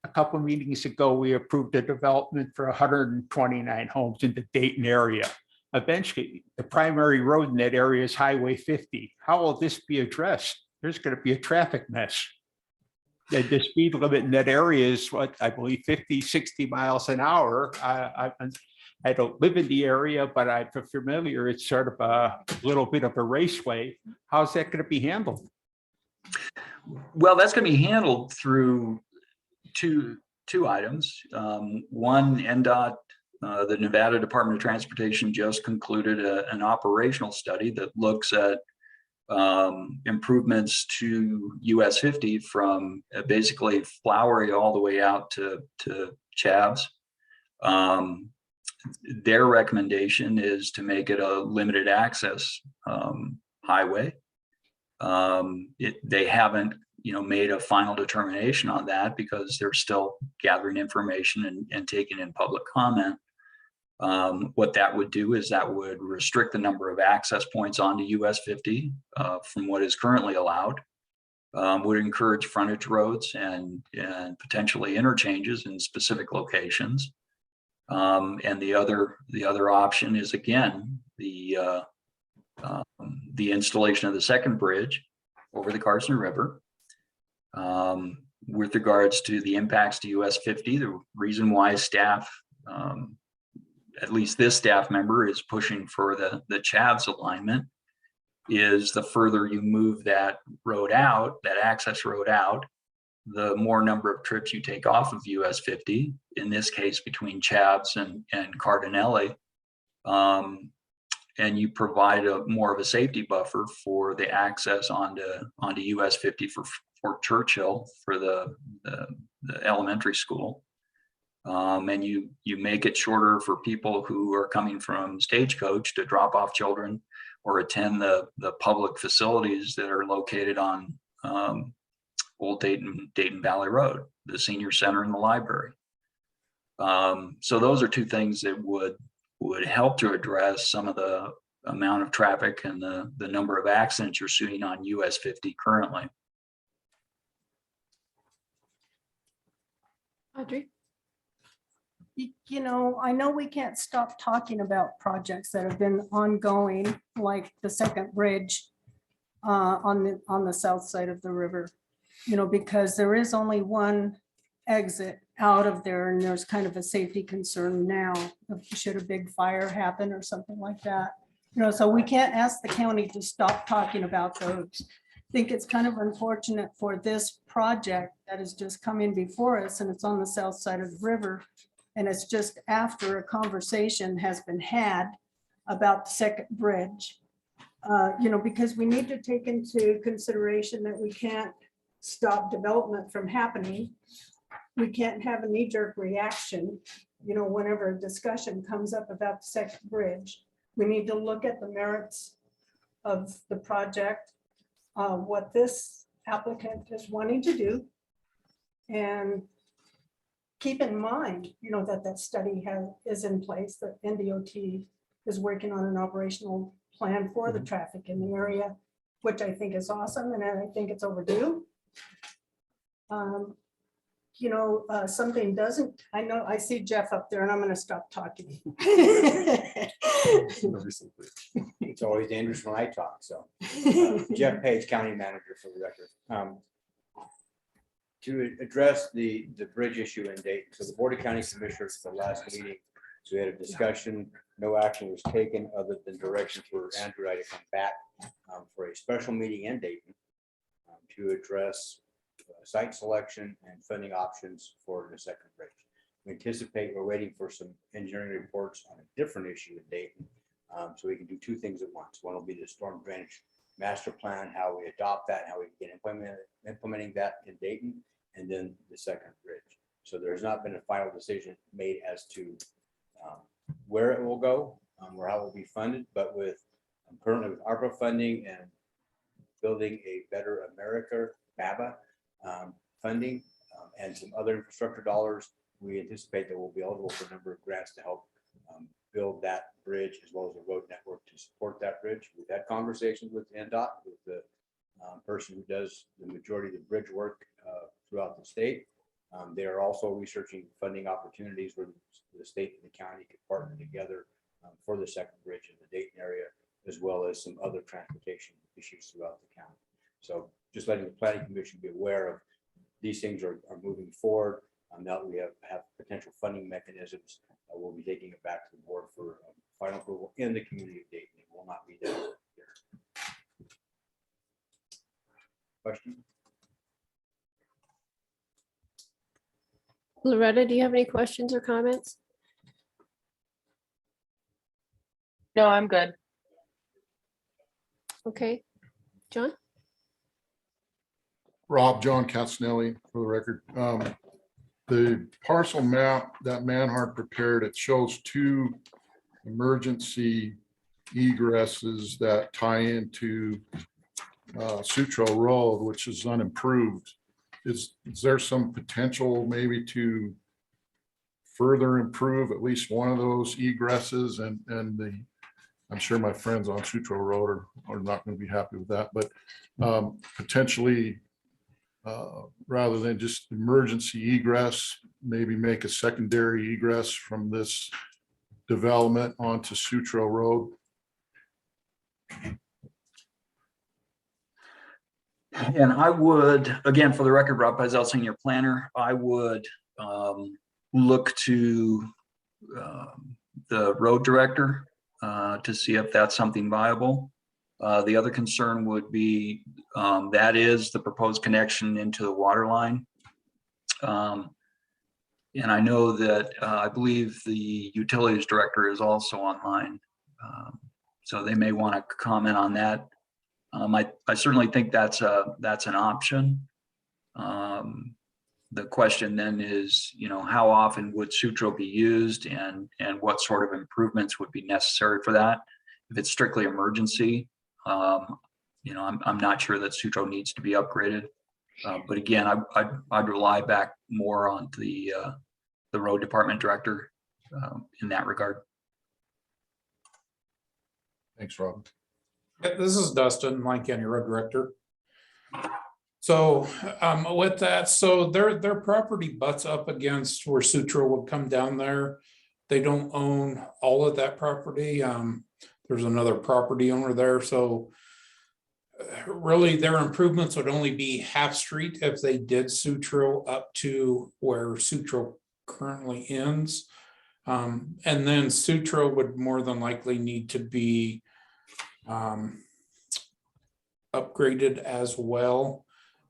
A couple of meetings ago, we approved a development for 129 homes in the Dayton area. Eventually, the primary road in that area is Highway 50. How will this be addressed? There's going to be a traffic mess. The speed limit in that area is what I believe 50, 60 miles an hour. I don't live in the area, but I'm familiar. It's sort of a little bit of a raceway. How's that going to be handled? Well, that's going to be handled through two items. One, NDOT, the Nevada Department of Transportation just concluded an operational study that looks at improvements to US 50 from basically Flowery all the way out to Chavs. Their recommendation is to make it a limited access highway. They haven't made a final determination on that because they're still gathering information and taking in public comment. What that would do is that would restrict the number of access points onto US 50 from what is currently allowed, would encourage frontage roads and potentially interchanges in specific locations. And the other option is, again, the installation of the second bridge over the Carson River. With regards to the impacts to US 50, the reason why staff, at least this staff member, is pushing for the Chavs alignment is the further you move that road out, that access road out, the more number of trips you take off of US 50, in this case between Chavs and Cardinelli, and you provide more of a safety buffer for the access onto US 50 for Fort Churchill for the elementary school. And you make it shorter for people who are coming from Stagecoach to drop off children or attend the public facilities that are located on Old Dayton Valley Road, the senior center and the library. So those are two things that would help to address some of the amount of traffic and the number of accidents you're seeing on US 50 currently. Audrey? I know we can't stop talking about projects that have been ongoing, like the second bridge on the south side of the river, because there is only one exit out of there, and there's kind of a safety concern now. Should a big fire happen or something like that, so we can't ask the county to stop talking about those. I think it's kind of unfortunate for this project that is just coming before us, and it's on the south side of the river. And it's just after a conversation has been had about the second bridge, because we need to take into consideration that we can't stop development from happening. We can't have a knee-jerk reaction, whenever a discussion comes up about the second bridge. We need to look at the merits of the project, what this applicant is wanting to do, and keep in mind, that study is in place, that NDOT is working on an operational plan for the traffic in the area, which I think is awesome, and I think it's overdue. you know, something doesn't, I know, I see Jeff up there and I'm gonna stop talking. It's always dangerous when I talk, so. Jeff Page, County Manager for the record. To address the bridge issue in Dayton, so the Board of County Commissioners, the last meeting, so we had a discussion, no action was taken other than direction for Andrew and I to come back for a special meeting in Dayton to address site selection and funding options for the second bridge. We anticipate we're waiting for some engineering reports on a different issue in Dayton. So we can do two things at once. One will be the storm drainage master plan, how we adopt that, how we can implementing that in Dayton, and then the second bridge. So there's not been a final decision made as to where it will go or how it will be funded, but with currently with ARPA funding and building a better America, BABA funding and some other infrastructure dollars, we anticipate that we'll be eligible for a number of grants to help build that bridge as well as a road network to support that bridge. We've had conversations with NDOT, with the person who does the majority of the bridge work throughout the state. They are also researching funding opportunities where the state and the county could partner together for the second bridge in the Dayton area, as well as some other transportation issues throughout the county. So just letting the Planning Commission be aware of these things are moving forward. Now that we have potential funding mechanisms, we'll be taking it back to the board for final approval in the community of Dayton. It will not be done here. Question? Loretta, do you have any questions or comments? No, I'm good. Okay, John? Rob, John Castanelli, for the record. The parcel map that Manhart prepared, it shows two emergency egresses that tie into Sutro Road, which is unimproved. Is there some potential maybe to further improve at least one of those egresses? And I'm sure my friends on Sutro Road are not going to be happy with that, but potentially rather than just emergency egress, maybe make a secondary egress from this development onto Sutro Road. And I would, again, for the record, Rob Pizell, Senior Planner, I would look to the road director to see if that's something viable. The other concern would be that is the proposed connection into the water line. And I know that I believe the utilities director is also online. So they may want to comment on that. I certainly think that's an option. The question then is, you know, how often would Sutro be used and what sort of improvements would be necessary for that? If it's strictly emergency, you know, I'm not sure that Sutro needs to be upgraded. But again, I'd rely back more on the road department director in that regard. Thanks, Rob. This is Dustin, Lyon County Road Director. So with that, so their property butts up against where Sutro would come down there. They don't own all of that property. There's another property owner there. So really their improvements would only be half street if they did Sutro up to where Sutro currently ends. And then Sutro would more than likely need to be upgraded as well,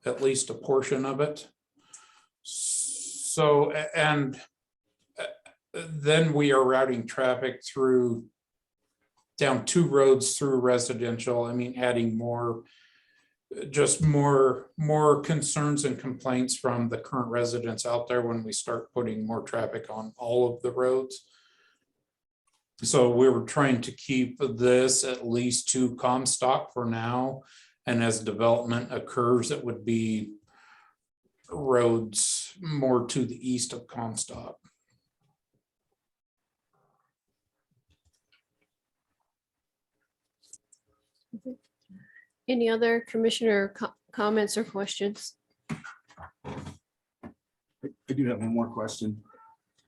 at least a portion of it. So, and then we are routing traffic through down two roads through residential. I mean, adding more concerns and complaints from the current residents out there when we start putting more traffic on all of the roads. So we were trying to keep this at least to Comstock for now. And as development occurs, it would be roads more to the east of Comstock. Any other commissioner comments or questions? I do have one more question.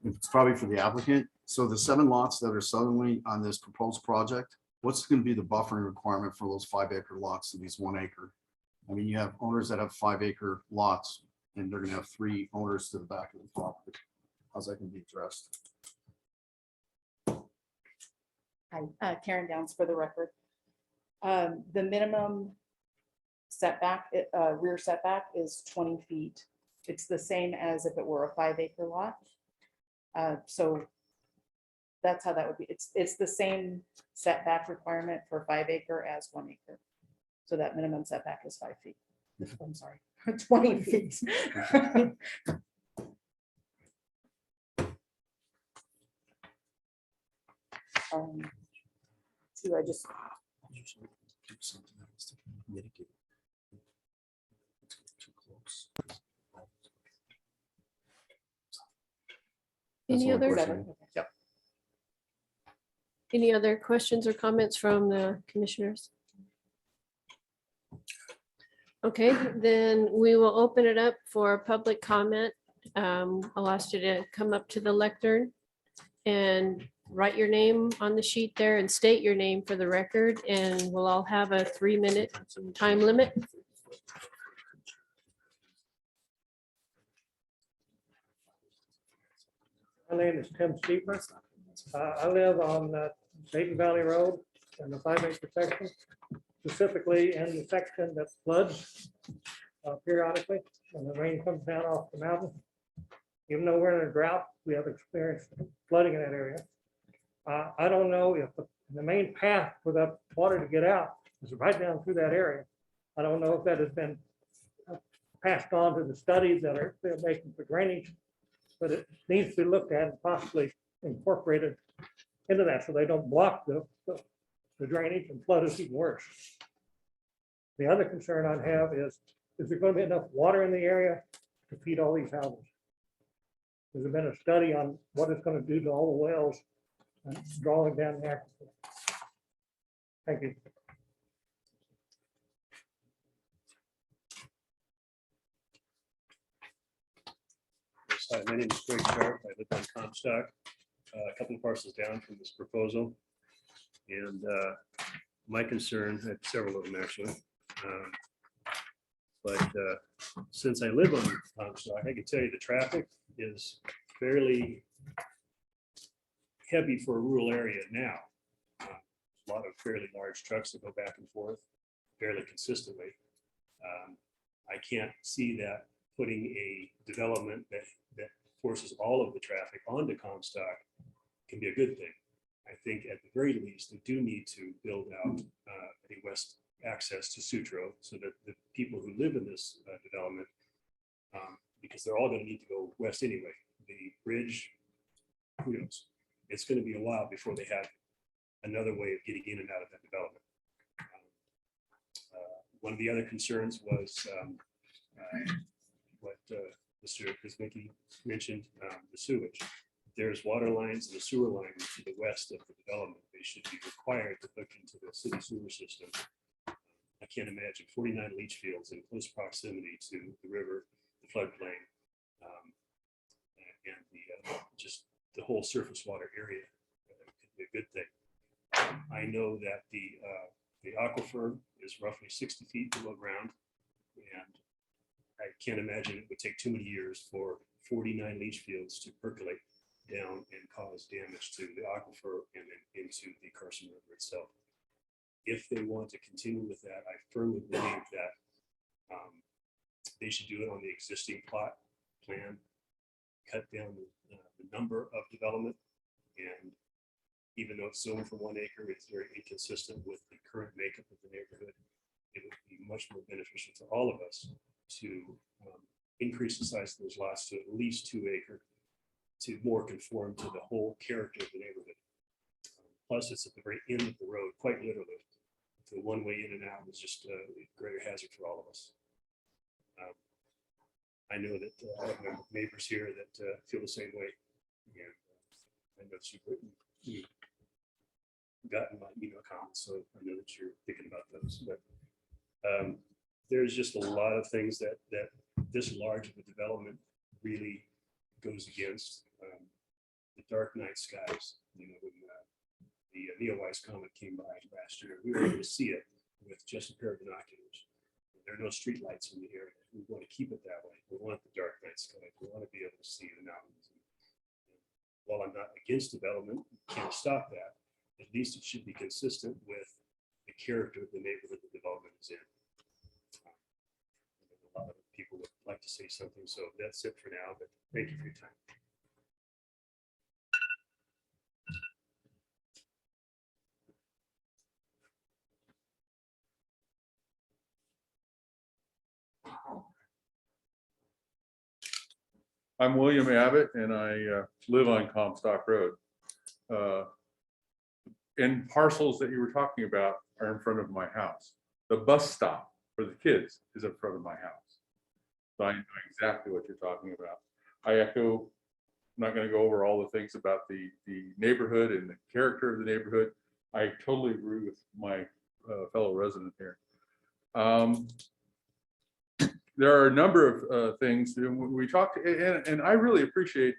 It's probably for the applicant. So the 7 lots that are southerly on this proposed project, what's going to be the buffering requirement for those 5-acre lots to these 1 acre? I mean, you have owners that have 5-acre lots and they're going to have 3 owners to the back of the property. How's that going to be addressed? Hi, Karen Downs for the record. The minimum setback, rear setback is 20 feet. It's the same as if it were a 5-acre lot. So that's how that would be. It's the same setback requirement for 5-acre as 1 acre. So that minimum setback is 5 feet. I'm sorry, 20 feet. So I just, Any other, whatever. any other questions or comments from the commissioners? Okay, then we will open it up for public comment. I'll ask you to come up to the lectern and write your name on the sheet there and state your name for the record, and we'll all have a 3-minute time limit. My name is Tim Steeper. I live on Dayton Valley Road in the 5-acre section, specifically in the section that floods periodically when the rain comes down off the mountain. Even though we're in a drought, we have experienced flooding in that area. I don't know if the main path for that water to get out is right down through that area. I don't know if that has been passed on to the studies that they're making for drainage, but it needs to be looked at and possibly incorporated into that so they don't block the drainage and flood us even worse. The other concern I'd have is there going to be enough water in the area to feed all these houses? Has there been a study on what it's going to do to all the wells and drawing down the aquifer? Thank you. Hi, my name is Greg Sharp. I live on Comstock, a couple of parcels down from this proposal. And my concern, I have several of them actually. But since I live on Comstock, I can tell you the traffic is fairly heavy for a rural area now. A lot of fairly large trucks that go back and forth fairly consistently. I can't see that putting a development that forces all of the traffic onto Comstock can be a good thing. I think at the very least, they do need to build out a west access to Sutro so that the people who live in this development, because they're all going to need to go west anyway. The bridge, who knows? It's going to be a while before they have another way of getting in and out of that development. One of the other concerns was what Mr. Kuzmicki mentioned, the sewage. There's water lines and a sewer line to the west of the development. They should be required to hook into the city sewer system. I can't imagine 49 leach fields in close proximity to the river, the floodplain, and just the whole surface water area could be a good thing. I know that the aquifer is roughly 60 feet below ground, and I can't imagine it would take too many years for 49 leach fields to percolate down and cause damage to the aquifer and then into the Carson River itself. If they want to continue with that, I firmly believe that they should do it on the existing plot plan, cut down the number of development, and even though it's zoned for 1 acre, it's very inconsistent with the current makeup of the neighborhood. It would be much more beneficial to all of us to increase the size of those lots to at least 2 acre to more conform to the whole character of the neighborhood. Plus, it's at the very end of the road, quite literally. The one-way in and out is just a greater hazard for all of us. I know that I have neighbors here that feel the same way. And I know you've gotten my email comments, so I know that you're thinking about those. But there's just a lot of things that this large of a development really goes against the dark night skies. You know, when the Neowise comet came by last year, we were able to see it with just a pair of binoculars. There are no street lights in the area. We want to keep it that way. We want the dark night sky. We want to be able to see the mountains. While I'm not against development, can't stop that. At least it should be consistent with the character of the neighborhood the development is in. A lot of people would like to say something, so that's it for now, but thank you for your time. I'm William Abbott, and I live on Comstock Road. And parcels that you were talking about are in front of my house. The bus stop for the kids is in front of my house. So I know exactly what you're talking about. I echo, I'm not going to go over all the things about the neighborhood and the character of the neighborhood. I totally agree with my fellow resident here. There are a number of things we talked, and I really appreciate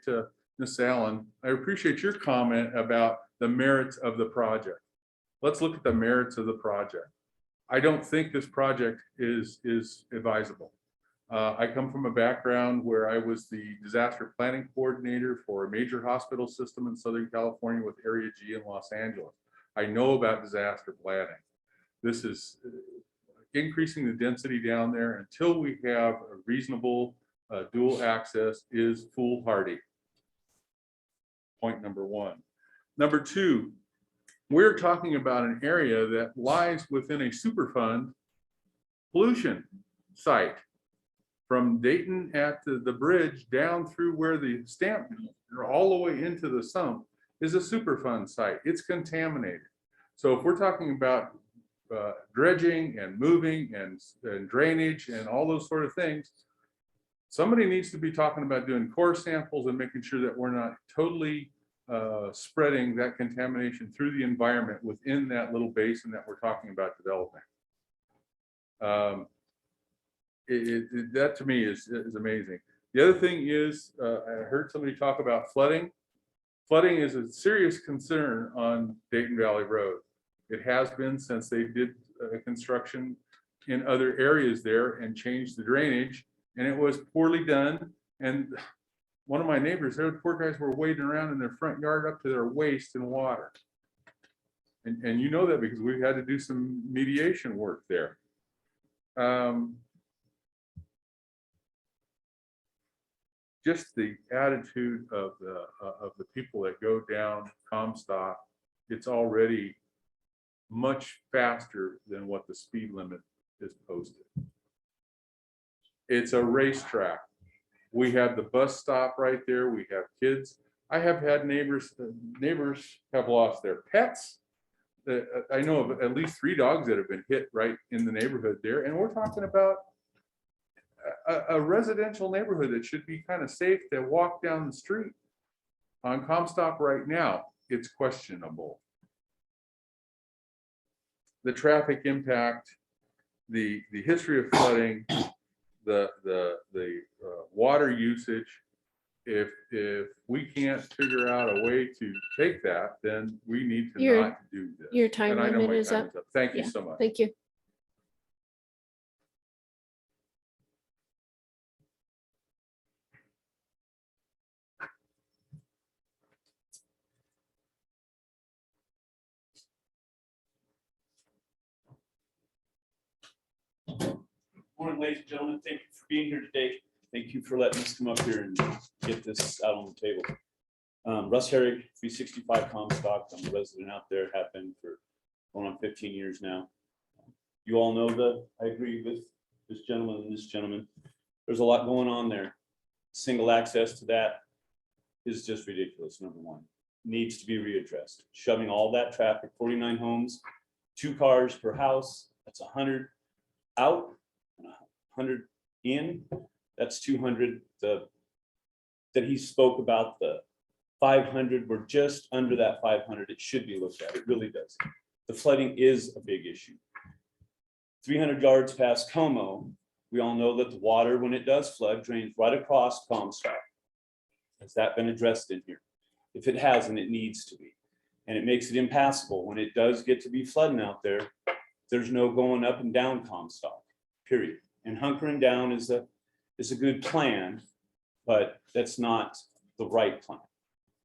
Ms. Allen. I appreciate your comment about the merits of the project. Let's look at the merits of the project. I don't think this project is advisable. I come from a background where I was the disaster planning coordinator for a major hospital system in Southern California with Area G in Los Angeles. I know about disaster planning. This is increasing the density down there until we have a reasonable dual access is foolhardy. Point number one. Number two, we're talking about an area that lies within a Superfund pollution site. From Dayton at the bridge down through where the stamp mills are all the way into the sump is a Superfund site. It's contaminated. So if we're talking about dredging and moving and drainage and all those sort of things, somebody needs to be talking about doing core samples and making sure that we're not totally spreading that contamination through the environment within that little basin that we're talking about developing. That to me is amazing. The other thing is, I heard somebody talk about flooding. Flooding is a serious concern on Dayton Valley Road. It has been since they did construction in other areas there and changed the drainage, and it was poorly done. And one of my neighbors, their poor guys were wading around in their front yard up to their waist in water. And you know that because we've had to do some mediation work there. Just the attitude of the people that go down Comstock, it's already much faster than what the speed limit is posted. It's a racetrack. We have the bus stop right there. We have kids. I have had neighbors have lost their pets. I know of at least 3 dogs that have been hit right in the neighborhood there. And we're talking about a residential neighborhood that should be kind of safe to walk down the street. On Comstock right now, it's questionable. The traffic impact, the history of flooding, the water usage. If we can't figure out a way to take that, then we need to not do this. Your time And I know limit my is time up. Thank you Yeah, so much. Thank you. Morning, ladies and gentlemen. Thank you for being here today. Thank you for letting us come up here and get this out on the table. Russ Herrig, 365 Comstock. I'm a resident out there, have been for going on 15 years now. You all know that I agree with this gentleman and this gentleman. There's a lot going on there. Single access to that is just ridiculous. Number one, needs to be readdressed. Shoving all that traffic, 49 homes, 2 cars per house, that's 100 out, 100 in, that's 200. That he spoke about, the 500, we're just under that 500. It should be looked at. It really does. The flooding is a big issue. 300 yards past Como, we all know that the water, when it does flood, drains right across Comstock. Has that been addressed in here? If it hasn't, it needs to be. And it makes it impassable. When it does get to be flooding out there, there's no going up and down Comstock, period. And hunkering down is a good plan, but that's not the right plan.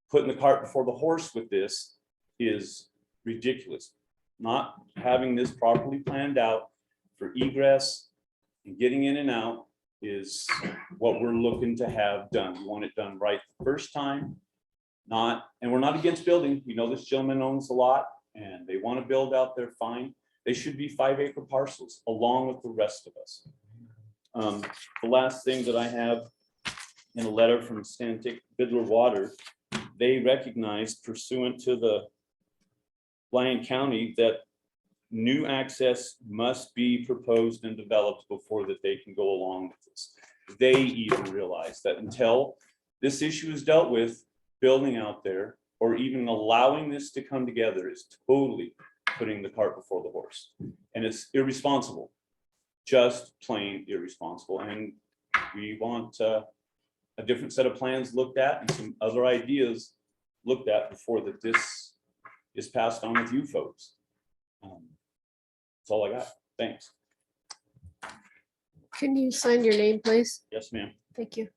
Putting the cart before the horse with this is ridiculous. Not having this properly planned out for egress and getting in and out is what we're looking to have done. We want it done right the first time. And we're not against building. We know this gentleman owns a lot and they want to build out there, fine. They should be 5-acre parcels along with the rest of us. The last thing that I have in a letter from Stantec Bidler Water, they recognize pursuant to the Lyon County that new access must be proposed and developed before that they can go along with this. They even realize that until this issue is dealt with, building out there or even allowing this to come together is totally putting the cart before the horse. And it's irresponsible, just plain irresponsible. And we want a different set of plans looked at and some other ideas looked at before that this is passed on with you folks. That's all I got. Thanks. Can you sign your name, please? Yes, ma'am. Thank you.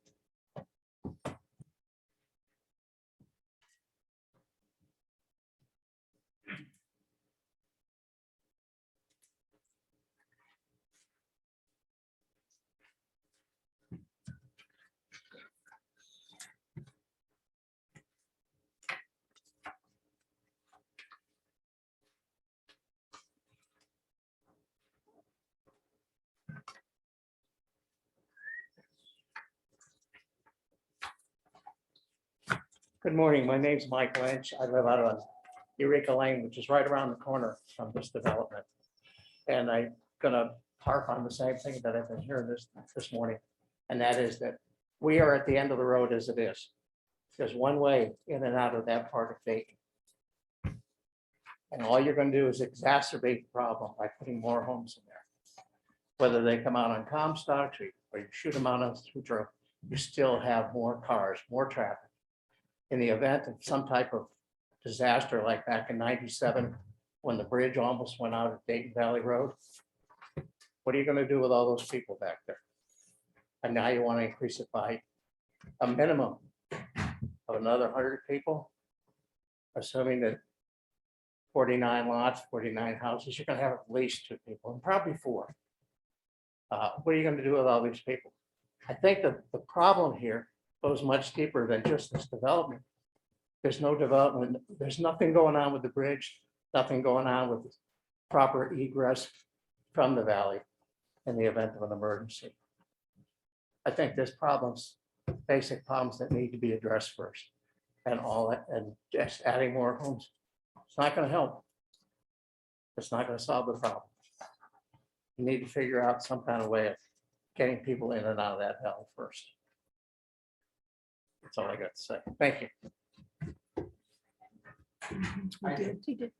Good morning. My name's Mike Lynch. I live out on Eureka Lane, which is right around the corner from this development. And I'm gonna harp on the same thing that I've been hearing this morning. And that is that we are at the end of the road as it is. There's one way in and out of that part of Dayton. And all you're gonna do is exacerbate the problem by putting more homes in there. Whether they come out on Comstock or you shoot them out on Sutro, you still have more cars, more traffic. In the event of some type of disaster like back in '97, when the bridge almost went out at Dayton Valley Road, what are you going to do with all those people back there? And now you want to increase it by a minimum of another 100 people, assuming that 49 lots, 49 houses, you're going to have at least 2 people and probably 4. What are you going to do with all these people? I think that the problem here goes much deeper than just this development. There's no development. There's nothing going on with the bridge, nothing going on with proper egress from the valley in the event of an emergency. I think there's problems, basic problems that need to be addressed first. And all that, and just adding more homes, it's not going to help. It's not going to solve the problem. You need to figure out some kind of way of getting people in and out of that valley first. That's all I got to say. Thank you. He did.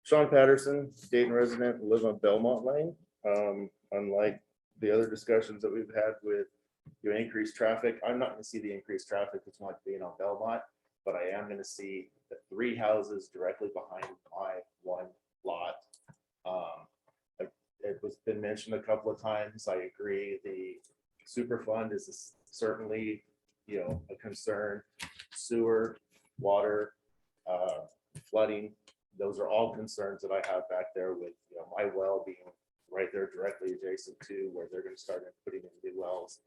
Sean Patterson, Dayton resident, live on Belmont Lane. Unlike the other discussions that we've had with increased traffic, I'm not going to see the increased traffic that's not being on Belmont, but I am going to see the 3 houses directly behind my 1 lot. It was been mentioned a couple of times. I agree. The Superfund is certainly, a concern. Sewer, water, flooding. Those are all concerns that I have back there with, my well being right there directly adjacent to where they're going to start putting in new wells.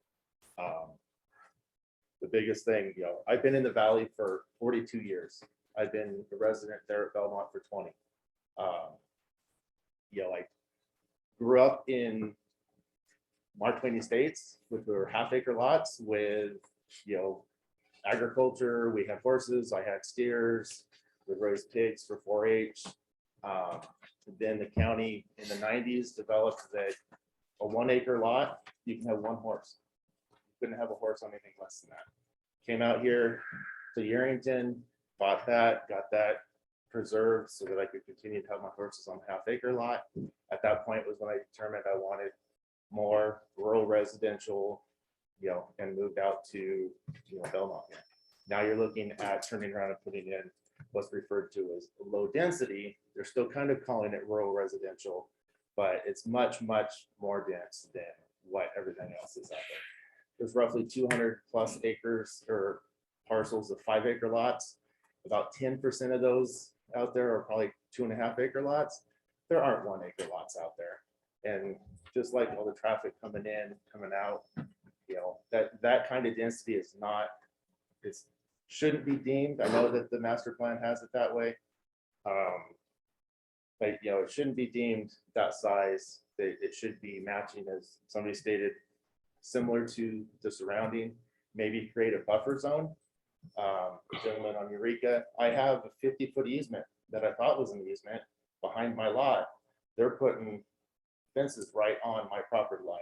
The biggest thing, I've been in the valley for 42 years. I've been a resident there at Belmont for 20. I grew up in Mark Twain Estates, which were half-acre lots with, agriculture. We had horses. I had steers. We raised pigs for 4-H. Then the county in the 90s developed that a 1-acre lot, you can have 1 horse. You couldn't have a horse on anything less than that. Came out here, So Yerington bought that, got that preserved so that I could continue to have my horses on the half-acre lot. At that point was when I determined I wanted more rural residential, and moved out to, Belmont. Now you're looking at turning around and putting in what's referred to as low density. They're still kind of calling it rural residential, but it's much, much more dense than what everything else is out there. There's roughly 200 plus acres or parcels of 5-acre lots. About 10% of those out there are probably 2.5 acre lots. There aren't 1-acre lots out there. And just like all the traffic coming in, coming out, that kind of density is not, it shouldn't be deemed. I know that the master plan has it that way. But it shouldn't be deemed that size. It should be matching, as somebody stated, similar to the surrounding, maybe create a buffer zone. Gentleman on Eureka, I have a 50-foot easement that I thought was an easement behind my lot. They're putting fences right on my property line.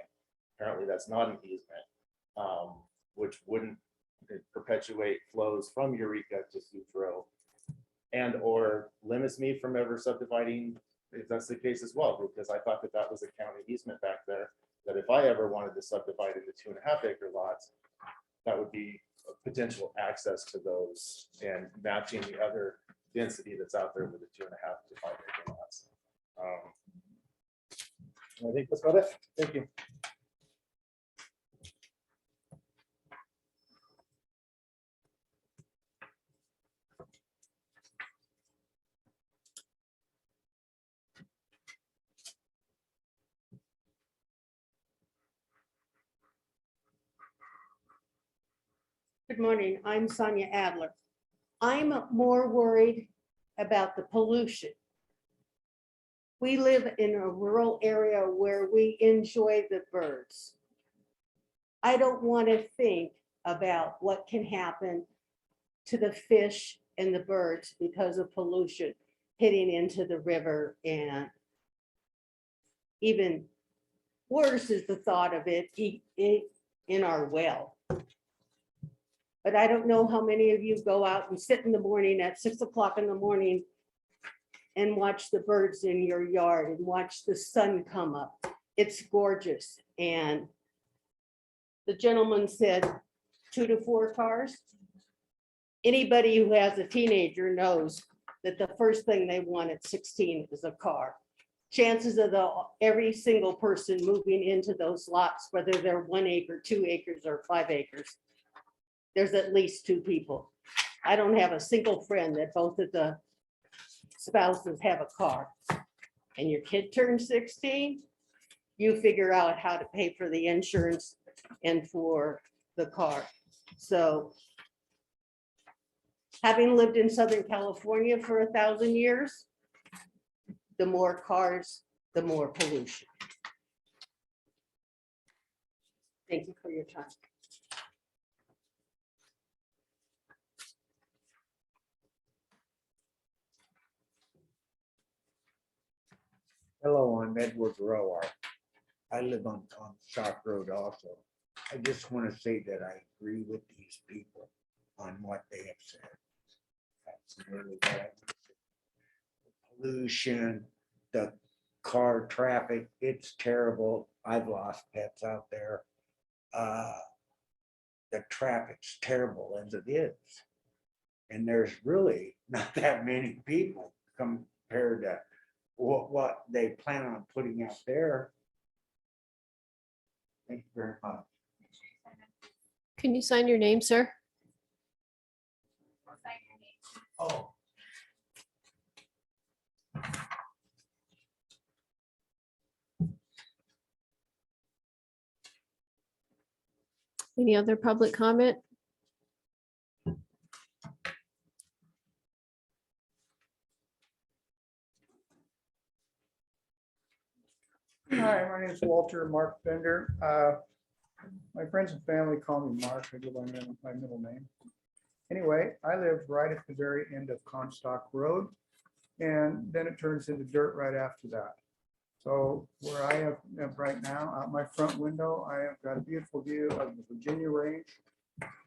Apparently that's not an easement, which wouldn't perpetuate flows from Eureka to Sutro, and or limits me from ever subdividing, if that's the case as well, because I thought that that was a county easement back there, that if I ever wanted to subdivide into 2.5 acre lots, that would be a potential access to those and matching the other density that's out there with the 2.5 to 5 acre lots. I think that's about it. Thank you. Good morning, I'm Sonia Adler. I'm more worried about the pollution. We live in a rural area where we enjoy the birds. I don't want to think about what can happen to the fish and the birds because of pollution hitting into the river, and even worse is the thought of it in our well. But I don't know how many of you go out and sit in the morning at 6 o'clock in the morning and watch the birds in your yard and watch the sun come up. It's gorgeous. And the gentleman said 2 to 4 cars. Anybody who has a teenager knows that the first thing they want at 16 is a car. Chances of every single person moving into those lots, whether they're 1 acre, 2 acres, or 5 acres, there's at least 2 people. I don't have a single friend that both of the spouses have a car. And your kid turns 16, you figure out how to pay for the insurance and for the car. So having lived in Southern California for 1,000 years, the more cars, the more pollution. Thank you for your time. Hello, I'm Edward Rower. I live on Shock Road also. I just want to say that I agree with these people on what they have said. That's really what I would say. The pollution, the car traffic, it's terrible. I've lost pets out there. The traffic's terrible as it is. And there's really not that many people compared to what they plan on putting out there. Thank you very much. Can you sign your name, sir? Oh. Any other public comment? Hi, my name is Walter Mark Bender. My friends and family call me Mark. I go by my middle name. Anyway, I live right at the very end of Comstock Road, and then it turns into dirt right after that. So where I am right now, out my front window, I have got a beautiful view of the Virginia Range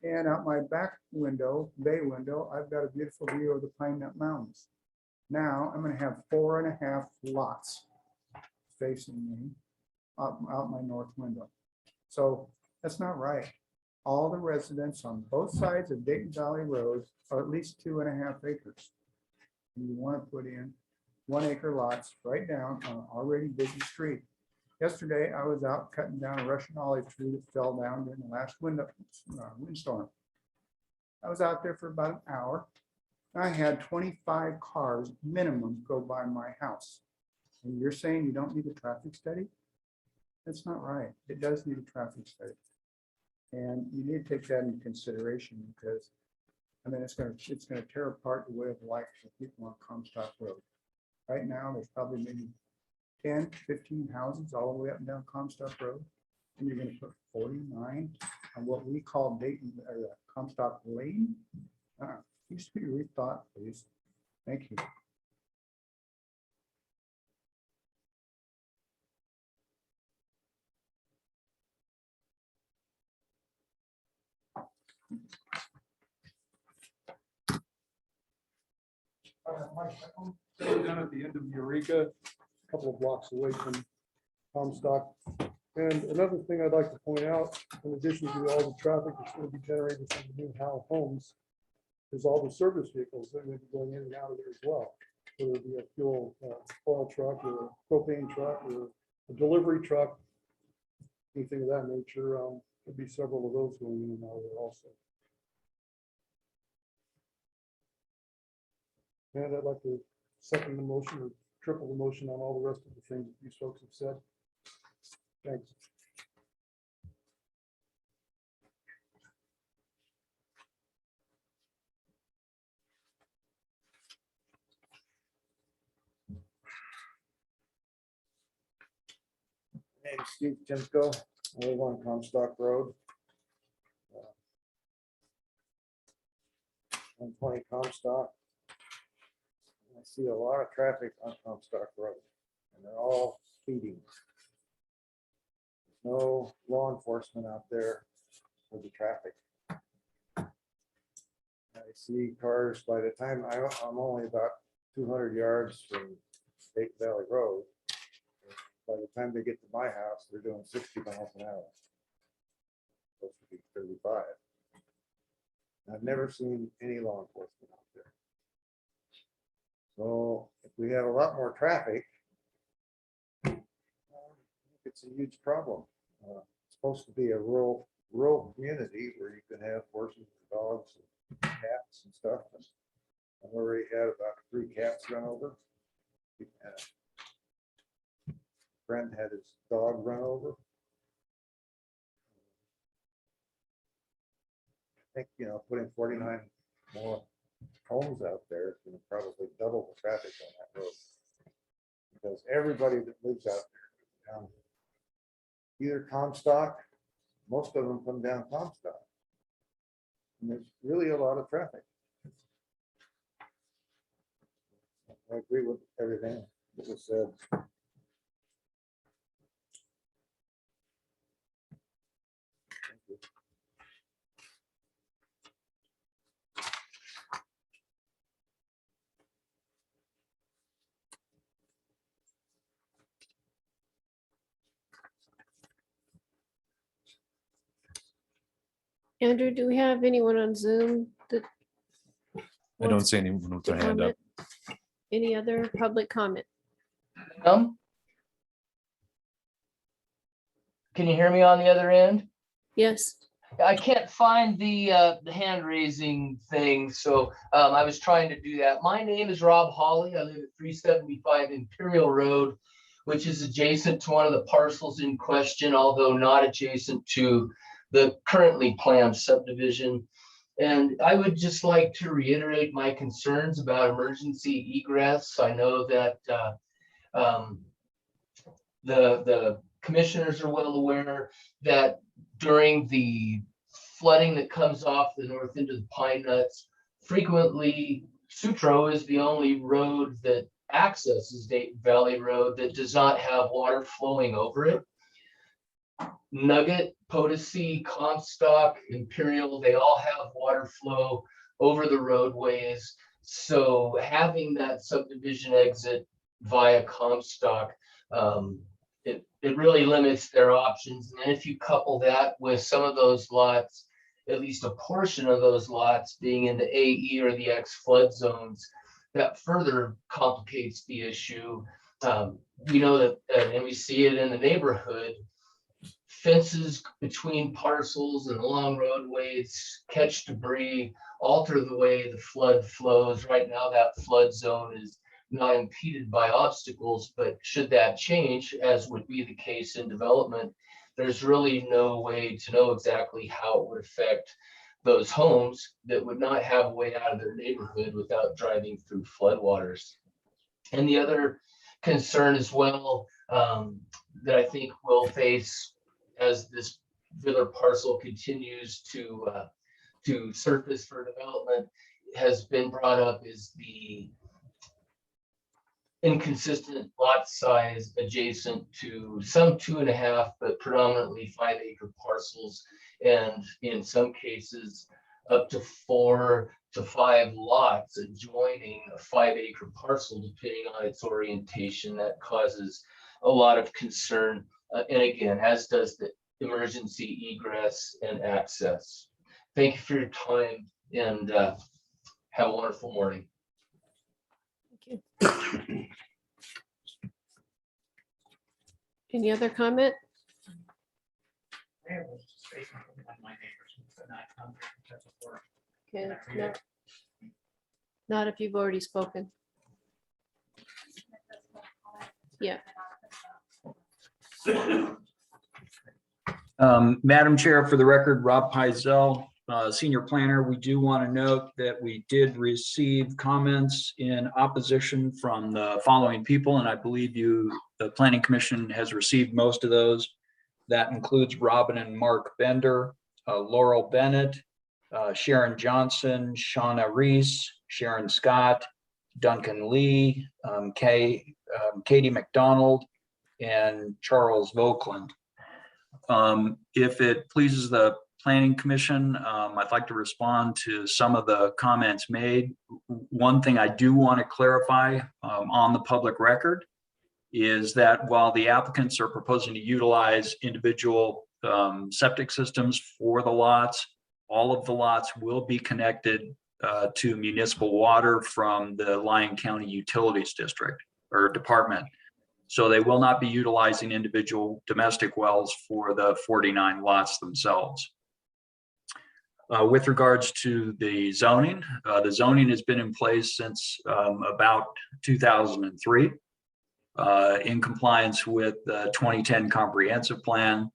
And out my back window, bay window, I've got a beautiful view of the Pine Nut Mountains. Now I'm gonna have 4.5 lots facing me out my north window. So that's not right. All the residents on both sides of Dayton Valley Road are at least 2.5 acres. And you want to put in 1 acre lots right down on an already busy street. Yesterday, I was out cutting down a Russian olive tree that fell down during the last windstorm. I was out there for about an hour. I had 25 cars minimum go by my house. And you're saying you don't need a traffic study? That's not right. It does need a traffic study. And you need to take that into consideration because, I mean, it's gonna tear apart the way of life for people on Comstock Road. Right now, there's probably maybe 10, 15 houses all the way up and down Comstock Road. And you're gonna put 49 on what we call Dayton, or Comstock Lane. Needs to be rethought, please. Thank you. Down at the end of Eureka, a couple of blocks away from Comstock. And another thing I'd like to point out, in addition to all the traffic that's going to be generated from the new Howe homes, is all the service vehicles that are going to be going in and out of there as well. Whether it be a fuel oil truck or a propane truck or a delivery truck, anything of that nature. There'll be several of those going in and out of there also. And I'd like to second the motion or triple the motion on all the rest of the things that these folks have said. Thanks. Name's Steve Timko. I live on Comstock Road. 120 Comstock. I see a lot of traffic on Comstock Road, and they're all speeding. There's no law enforcement out there for the traffic. I see cars, by the time I'm only about 200 yards from State Valley Road. By the time they get to my house, they're doing 60 miles an hour. Supposed to be 35. I've never seen any law enforcement out there. So if we have a lot more traffic, it's a huge problem. It's supposed to be a rural community where you can have horses and dogs and cats and stuff. And I've already had about 3 cats run over. Friend had his dog run over. I think, putting 49 more homes out there is going to probably double the traffic on that road. Because everybody that lives out there, either Comstock, most of them come down Comstock. And there's really a lot of traffic. I agree with everything that was said. Andrew, do we have anyone on Zoom that? I don't see anyone with their hand up. Any other public comment? Can you hear me on the other end? Yes. I can't find the hand raising thing, so I was trying to do that. My name is Rob Hawley. I live at 375 Imperial Road, which is adjacent to one of the parcels in question, although not adjacent to the currently planned subdivision. And I would just like to reiterate my concerns about emergency egress. I know that the commissioners are well aware that during the flooding that comes off the north end of the Pine Nuts, frequently Sutro is the only road that accesses Dayton Valley Road that does not have water flowing over it. Nugget, Potosi, Comstock, Imperial, they all have water flow over the roadways. So having that subdivision exit via Comstock, it really limits their options. And if you couple that with some of those lots, at least a portion of those lots being in the AE or the X flood zones, that further complicates the issue. We know that, and we see it in the neighborhood, fences between parcels and along roadways catch debris, alter the way the flood flows. Right now, that flood zone is not impeded by obstacles, but should that change, as would be the case in development, there's really no way to know exactly how it would affect those homes that would not have a way out of their neighborhood without driving through floodwaters. And the other concern as well, that I think we'll face as this villa parcel continues to surface for development has been brought up, is the inconsistent lot size adjacent to some 2.5, but predominantly 5-acre parcels, and in some cases up to 4 to 5 lots adjoining a 5-acre parcel, depending on its orientation. That causes a lot of concern, and again, as does the emergency egress and access. Thank you for your time, and have a wonderful morning. Any other comment? Okay, not if you've already spoken. Yeah. Madam Chair, for the record, Rob Pizell, Senior Planner. We do want to note that we did receive comments in opposition from the following people, and I believe the Planning Commission has received most of those. That includes Robin and Mark Bender, Laurel Bennett, Sharon Johnson, Shauna Reese, Sharon Scott, Duncan Lee, Katie McDonald, and Charles Vokeland. If it pleases the Planning Commission, I'd like to respond to some of the comments made. One thing I do want to clarify on the public record is that while the applicants are proposing to utilize individual septic systems for the lots, all of the lots will be connected to municipal water from the Lyon County Utilities District or Department. So they will not be utilizing individual domestic wells for the 49 lots themselves. With regards to the zoning has been in place since about 2003 in compliance with the 2010 comprehensive plan.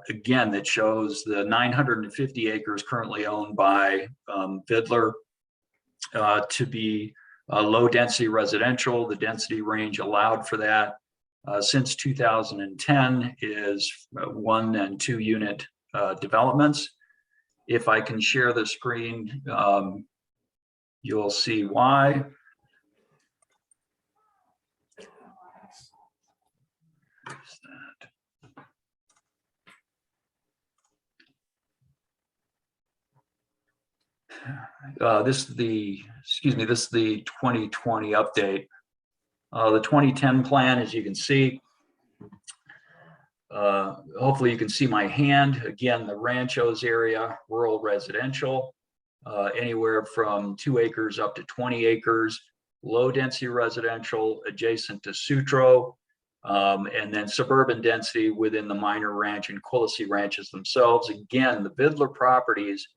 Again, that shows the 950 acres currently owned by Vidler to be low density residential. The density range allowed for that since 2010 is 1 and 2 unit developments. If I can share the screen, you'll see why. This is the 2020 update. The 2010 plan, as you can see, hopefully you can see my hand. Again, the Ranchos area, rural residential, anywhere from 2 acres up to 20 acres, low density residential adjacent to Sutro, and then suburban density within the Minor Ranch and Quillisi ranches themselves. Again, the Vidler properties,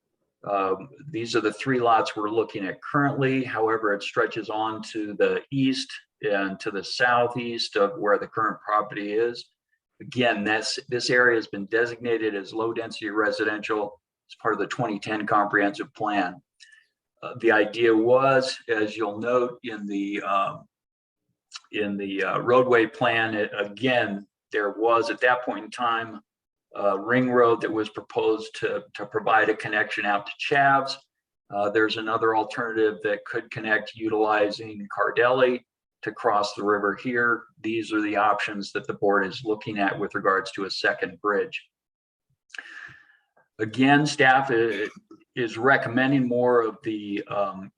these are the 3 lots we're looking at currently. However, it stretches on to the east and to the southeast of where the current property is. Again, this area has been designated as low density residential as part of the 2010 comprehensive plan. The idea was, as you'll note in the roadway plan, again, there was at that point in time a ring road that was proposed to provide a connection out to Chavs. There's another alternative that could connect utilizing Cardelli. to cross the river here. These are the options that the board is looking at with regards to a second bridge. Again, staff is recommending more of the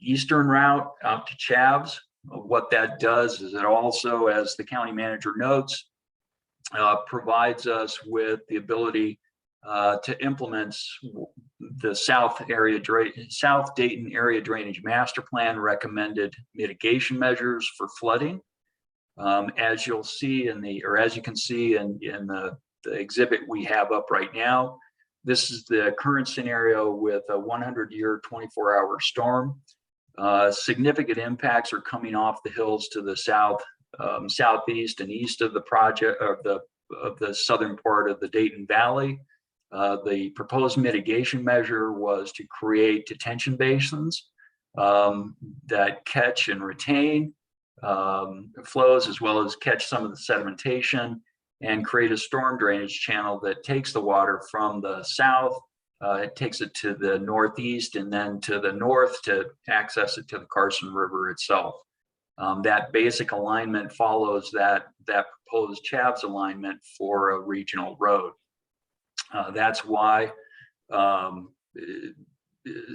eastern route out to Chavs. What that does is it also, as the county manager notes, provides us with the ability to implement the South Dayton area drainage master plan recommended mitigation measures for flooding. As you'll see as you can see in the exhibit we have up right now, this is the current scenario with a 100-year, 24-hour storm. Significant impacts are coming off the hills to the south, southeast and east of the project, of the southern part of the Dayton Valley. The proposed mitigation measure was to create detention basins that catch and retain flows, as well as catch some of the sedimentation, and create a storm drainage channel that takes the water from the south. It takes it to the northeast and then to the north to access it to the Carson River itself. That basic alignment follows that proposed Chavs alignment for a regional road. That's why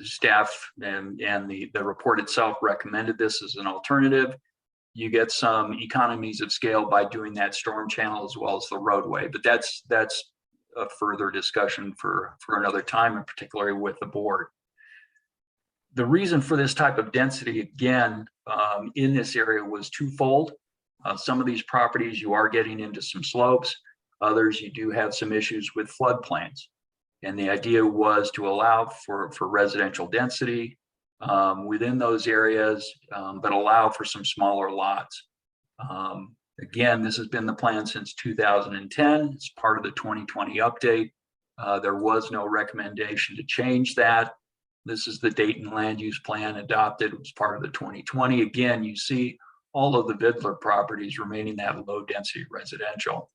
staff and the report itself recommended this as an alternative. You get some economies of scale by doing that storm channel as well as the roadway, but that's a further discussion for another time, and particularly with the board. The reason for this type of density, again, in this area was twofold. Some of these properties, you are getting into some slopes. Others, you do have some issues with floodplains. And the idea was to allow for residential density within those areas, but allow for some smaller lots. Again, this has been the plan since 2010. It's part of the 2020 update. There was no recommendation to change that. This is the Dayton land use plan adopted. It was part of the 2020. Again, you see all of the Vidler properties remaining that low density residential.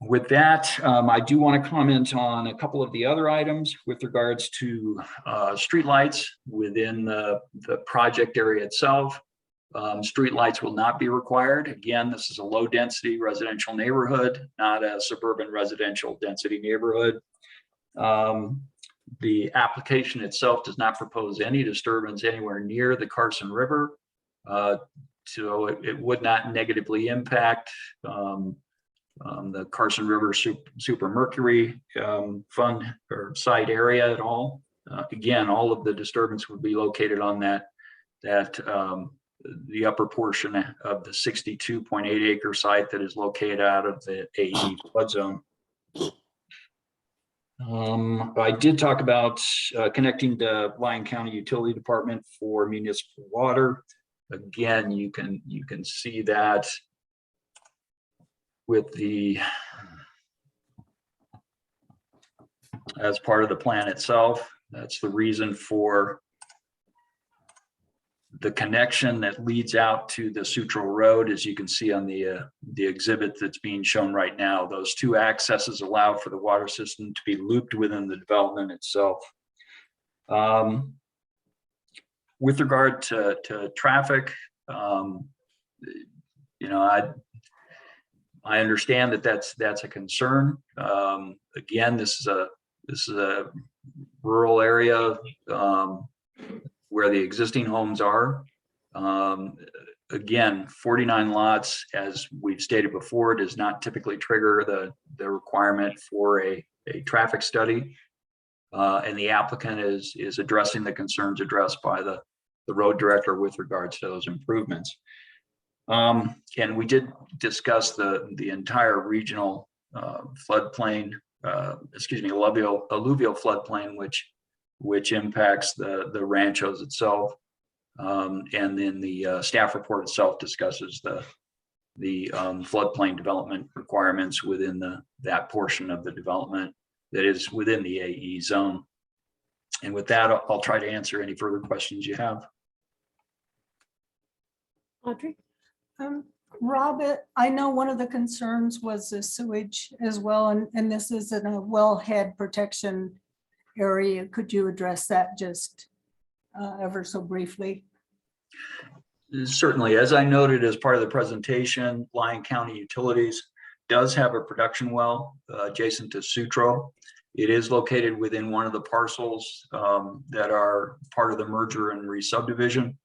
With that, I do want to comment on a couple of the other items with regards to streetlights within the project area itself. Streetlights will not be required. Again, this is a low density residential neighborhood, not a suburban residential density neighborhood. The application itself does not propose any disturbance anywhere near the Carson River. So it would not negatively impact the Carson River Super Mercury fund or site area at all. Again, all of the disturbance would be located on the upper portion of the 62.8 acre site that is located out of the AE flood zone. I did talk about connecting the Lyon County Utility Department for municipal water. Again, you can see that with as part of the plan itself. That's the reason for the connection that leads out to the Sutro Road, as you can see on the exhibit that's being shown right now. Those two accesses allow for the water system to be looped within the development itself. With regard to traffic, I understand that that's a concern. Again, this is a rural area where the existing homes are. Again, 49 lots, as we've stated before, does not typically trigger the requirement for a traffic study. And the applicant is addressing the concerns addressed by the road director with regards to those improvements. And we did discuss the entire regional floodplain, alluvial floodplain, which impacts the ranchos itself. And then the staff report itself discusses the floodplain development requirements within that portion of the development that is within the AE zone. And with that, I'll try to answer any further questions you have. Audrey? Rob, I know one of the concerns was the sewage as well, and this is in a wellhead protection area. Could you address that just ever so briefly? Certainly, as I noted as part of the presentation, Lyon County Utilities does have a production well adjacent to Sutro. It is located within one of the parcels that are part of the merger and re-subdivision.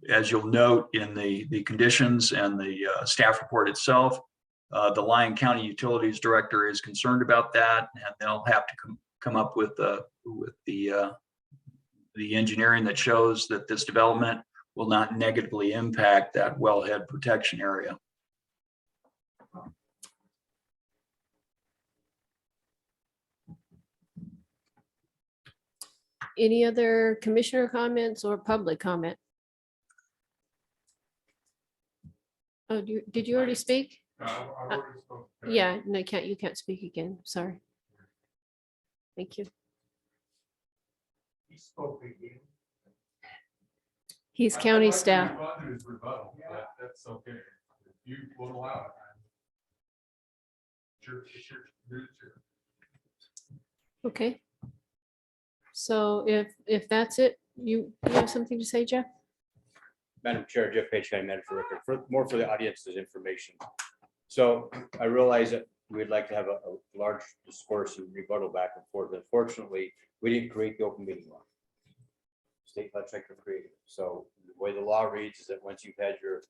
As you'll note in the conditions and the staff report itself, the Lyon County Utilities Director is concerned about that, and they'll have to come up with the engineering that shows that this development will not negatively impact that wellhead protection area. Any other commissioner comments or public comment? Oh, did you already speak? Yeah, no, you can't speak again. Sorry. Thank you. He spoke again. He's county staff. That's okay. If you will allow it. Sure, sure. Okay. So if that's it, you have something to say, Jeff? Madam Chair, Jeff Page, County Manager, for more for the audience's information. So I realize that we'd like to have a large discourse and rebuttal back and forth. Unfortunately, we didn't create the open meeting law. State legislature created. So the way the law reads is that once you've had your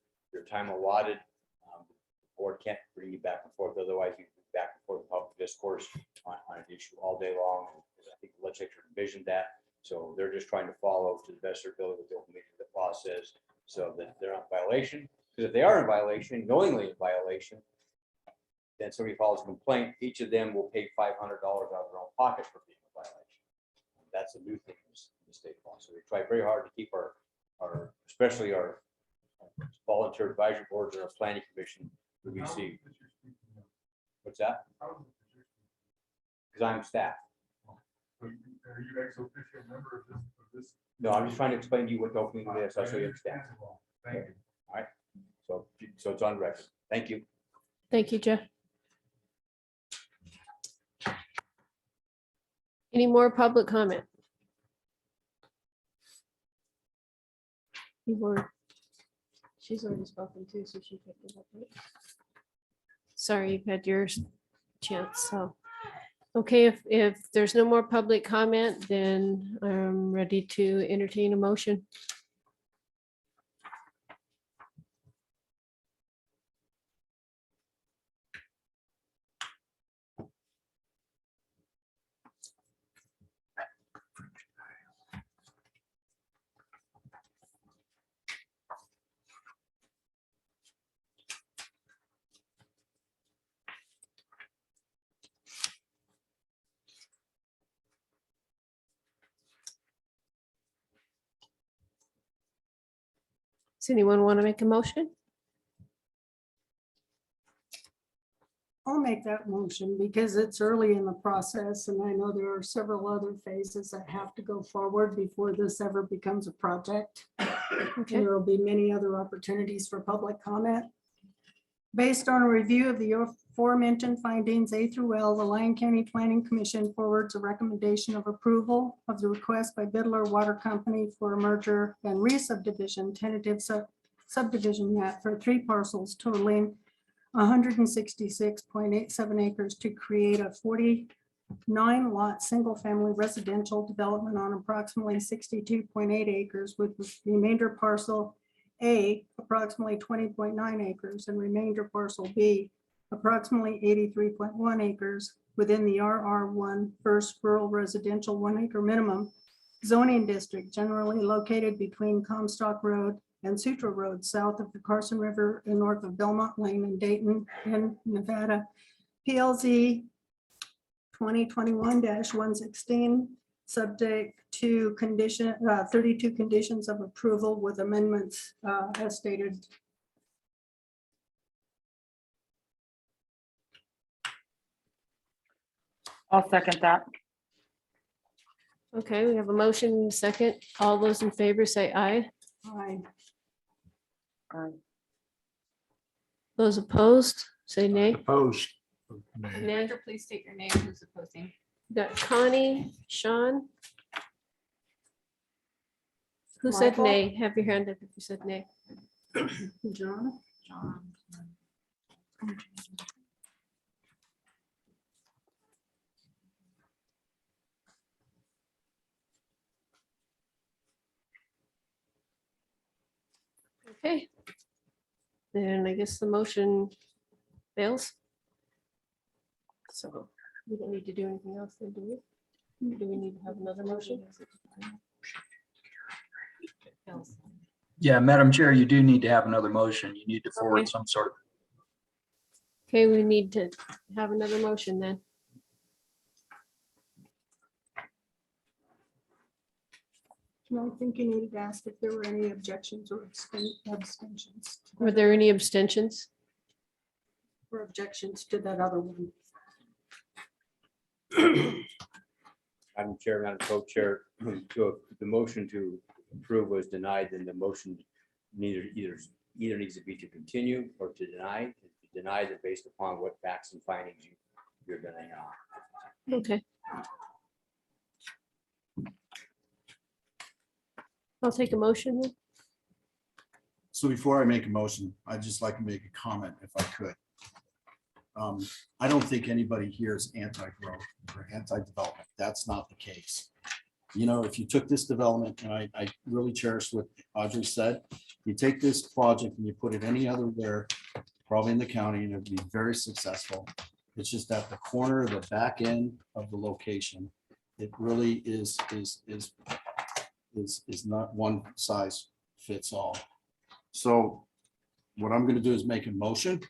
time allotted, the board can't bring you back and forth. Otherwise, you can back and forth public discourse on an issue all day long. I think the legislature envisioned that. So they're just trying to follow to the best of their ability what the open meeting law says, so that they're not in violation. Because if they are in violation, knowingly in violation, then somebody files a complaint, each of them will pay $500 out of their own pocket for being in violation. That's a new thing in the state law. So we try very hard to keep our especially our volunteer advisory boards and our planning commission who we see. What's that? Because I'm staff. Are you ex officio member of this? No, I'm just trying to explain to you what the opening is. So you understand. Thank you. All right. So it's on record. Thank you. Thank you, Jeff. Any more public comment? She's already spoken too, so she picked it up. Right? Sorry, you've had your chance, so. Okay, if there's no more public comment, then I'm ready to entertain a motion. Does anyone want to make a motion? I'll make that motion because it's early in the process and I know there are several other phases that have to go forward before this ever becomes a project. Okay. There will be many other opportunities for public comment. Based on a review of the aforementioned findings A through L, the Lyon County Planning Commission forwards a recommendation of approval of the request by Biddler Water Company for a merger and re-subdivision tentative subdivision map for 3 parcels totaling 166.87 acres to create a 49 lot single family residential development on approximately 62.8 acres with the remainder parcel A approximately 20.9 acres and remainder parcel B approximately 83.1 acres within the RR1 first rural residential 1 acre minimum zoning district generally located between Comstock Road and Sutro Road south of the Carson River and north of Belmont Lane in Dayton in Nevada. PLZ 2021-116 subject to condition 32 conditions of approval with amendments as stated. I'll second that. Okay, we have a motion and a second. All those in favor say aye. Aye. Those opposed, say nay. Opposed. Nay. Director, please state your name, who's opposing. Got Connie, Sean, Who said Michael? nay? Have your hand up if you said nay. John? Okay. Then I guess the motion fails. So we don't need to do anything else then, do we? Do we need to have another motion? Yeah, Madam Chair, you do need to have another motion. You need to Okay. forward some sort of. Okay, we need to have another motion then. I think you needed to ask if there were any objections or abstentions. Were there any abstentions? Or objections to that other one? Madam Chair, Madam Co-Chair, the motion to approve was denied, then the motion either needs to be to continue or to deny. To deny it based upon what facts and findings you're denying. Okay. I'll take a motion then. So before I make a motion, I'd just like to make a comment if I could. I don't think anybody here is anti-growth or anti-development. That's not the case. You know, if you took this development, and I really cherish what Audrey said, you take this project and you put it any other where, probably in the county, and it'd be very successful. It's just at the corner, the back end of the location. It really is not one size fits all. So what I'm gonna do is make a motion.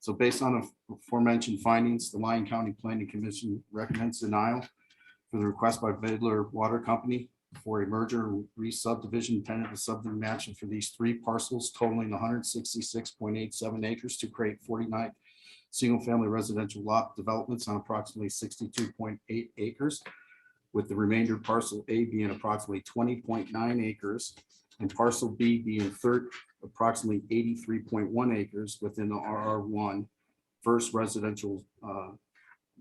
So based on the aforementioned findings, the Lyon County Planning Commission recommends denial for the request by Baylor Water Company for a merger re-subdivision intended to subdivision for these 3 parcels totaling 166.87 acres to create 49 single-family residential lot developments on approximately 62.8 acres, with the remainder parcel A being approximately 20.9 acres and parcel B being approximately 83.1 acres within the RR1 first residential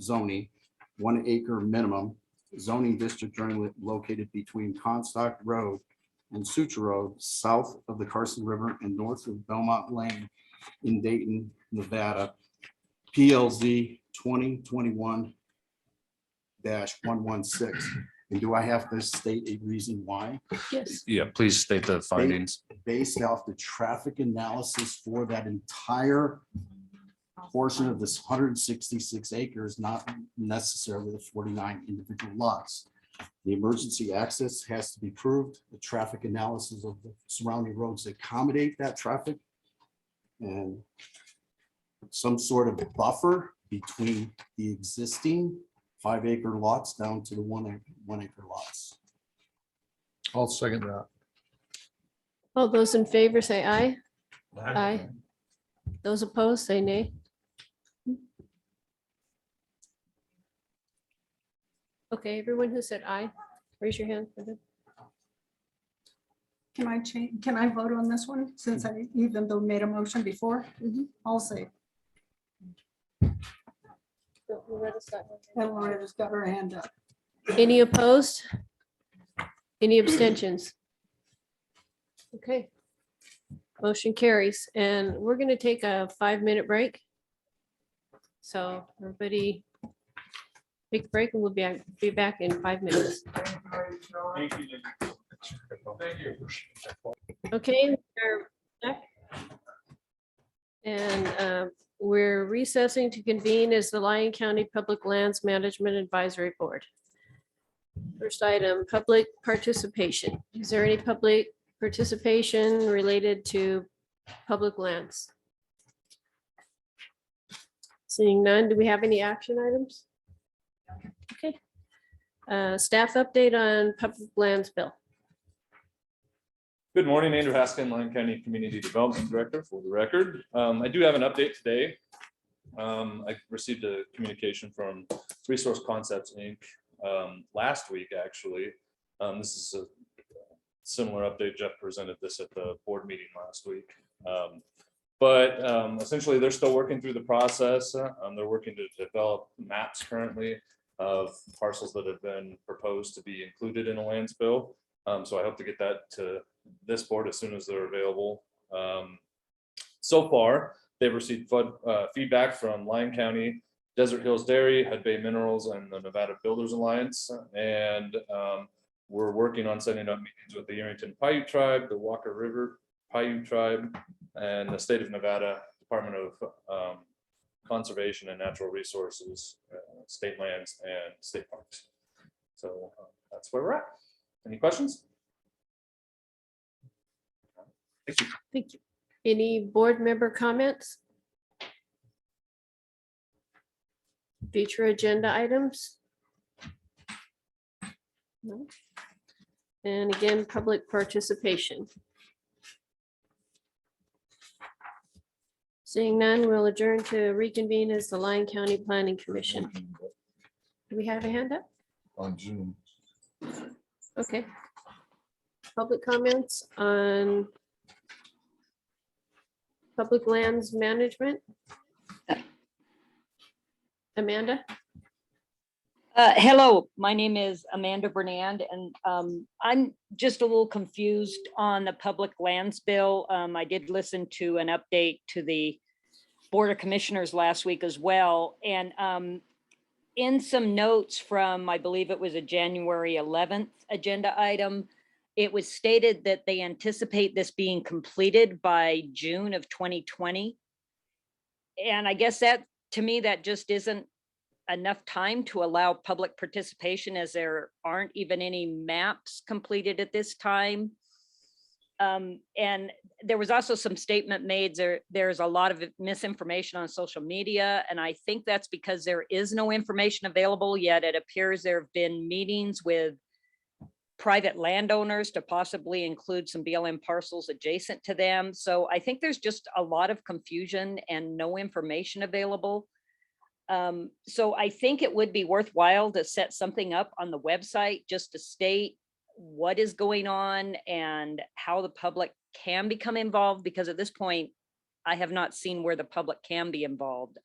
zoning, 1 acre minimum zoning district generally located between Comstock Road and Sutra Road, south of the Carson River and north of Belmont Lane in Dayton, Nevada, PLZ 2021-116. And do I have to state a reason why? Yes. Yeah, please state the findings. Based off the traffic analysis for that entire portion of this 166 acres, not necessarily the 49 individual lots. The emergency access has to be proved. The traffic analysis of the surrounding roads accommodate that traffic. And some sort of buffer between the existing 5 acre lots down to the 1 acre lots. I'll second that. All those in favor say aye. Aye. Those opposed say nay. Okay, everyone who said aye, raise your hand for them. Can I change, can I vote on this one since I even though made a motion before? I'll say. And Loretta's got her hand up. Any opposed? Any abstentions? Okay. Motion carries, and we're gonna take a 5-minute break. So everybody take a break and we'll be back in 5 minutes. Thank you. Thank you. Okay, we're back. And we're recessing to convene as the Lyon County Public Lands Management Advisory Board. First item, public participation. Is there any public participation related to public lands? Seeing none, do we have any action items? Okay. Staff update on public lands bill. Good morning, Andrew Haskin, Lyon County Community Development Director, for the record. I do have an update today. I received a communication from Resource Concepts, Inc. Last week, actually. This is a similar update. Jeff presented this at the board meeting last week. But essentially, they're still working through the process. They're working to develop maps currently of parcels that have been proposed to be included in a lands bill. So I hope to get that to this board as soon as they're available. So far, they've received feedback from Lyon County, Desert Hills Dairy, Head Bay Minerals, and the Nevada Builders Alliance. And we're working on setting up meetings with the Yerington Paiute Tribe, the Walker River Paiute Tribe, and the state of Nevada Department of Conservation and Natural Resources, state lands and state parks. So that's where we're at. Any questions? Thank you. Thank you. Any board member comments? Future agenda items? No. And again, public participation. Seeing none, we'll adjourn to reconvene as the Lyon County Planning Commission. Do we have a hand up? On Zoom. Okay. Public comments on public lands management? Amanda? Hello, my name is Amanda Bernand, and I'm just a little confused on the public lands bill. I did listen to an update to the Board of Commissioners last week as well. And in some notes from, I believe it was a January 11th agenda item, it was stated that they anticipate this being completed by June of 2020. And I guess that, to me, that just isn't enough time to allow public participation, as there aren't even any maps completed at this time. And there was also some statement made there's a lot of misinformation on social media, and I think that's because there is no information available yet. It appears there have been meetings with private landowners to possibly include some BLM parcels adjacent to them. So I think there's just a lot of confusion and no information available. So I think it would be worthwhile to set something up on the website just to state what is going on and how the public can become involved, because at this point, I have not seen where the public can be involved.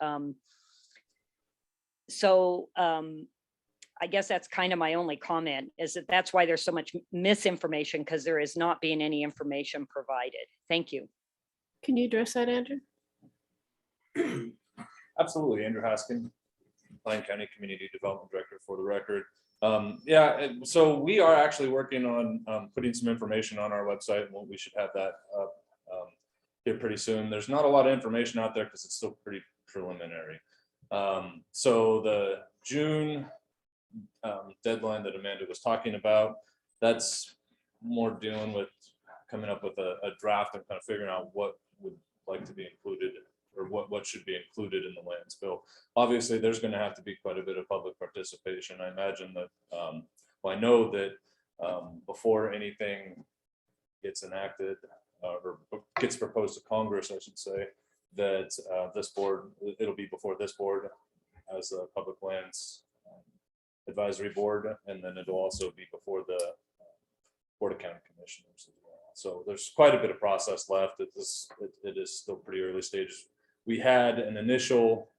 I guess that's kind of my only comment, is that that's why there's so much misinformation, because there is not being any information provided. Thank you. Can you address that, Andrew? Absolutely. Andrew Haskin, Lyon County Community Development Director, for the record. Yeah, so we are actually working on putting some information on our website, and we should have that up here pretty soon. There's not a lot of information out there because it's still pretty preliminary. So the June deadline that Amanda was talking about, that's more dealing with coming up with a draft and kind of figuring out what would like to be included, or what should be included in the lands bill. Obviously, there's going to have to be quite a bit of public participation. I imagine that, well, I know that before anything gets enacted or gets proposed to Congress, I should say, that this board, it'll be before this board as a public lands advisory board, and then it'll also be before the Board of County Commissioners as well. So there's quite a bit of process left. It is still pretty early stages. We had an initial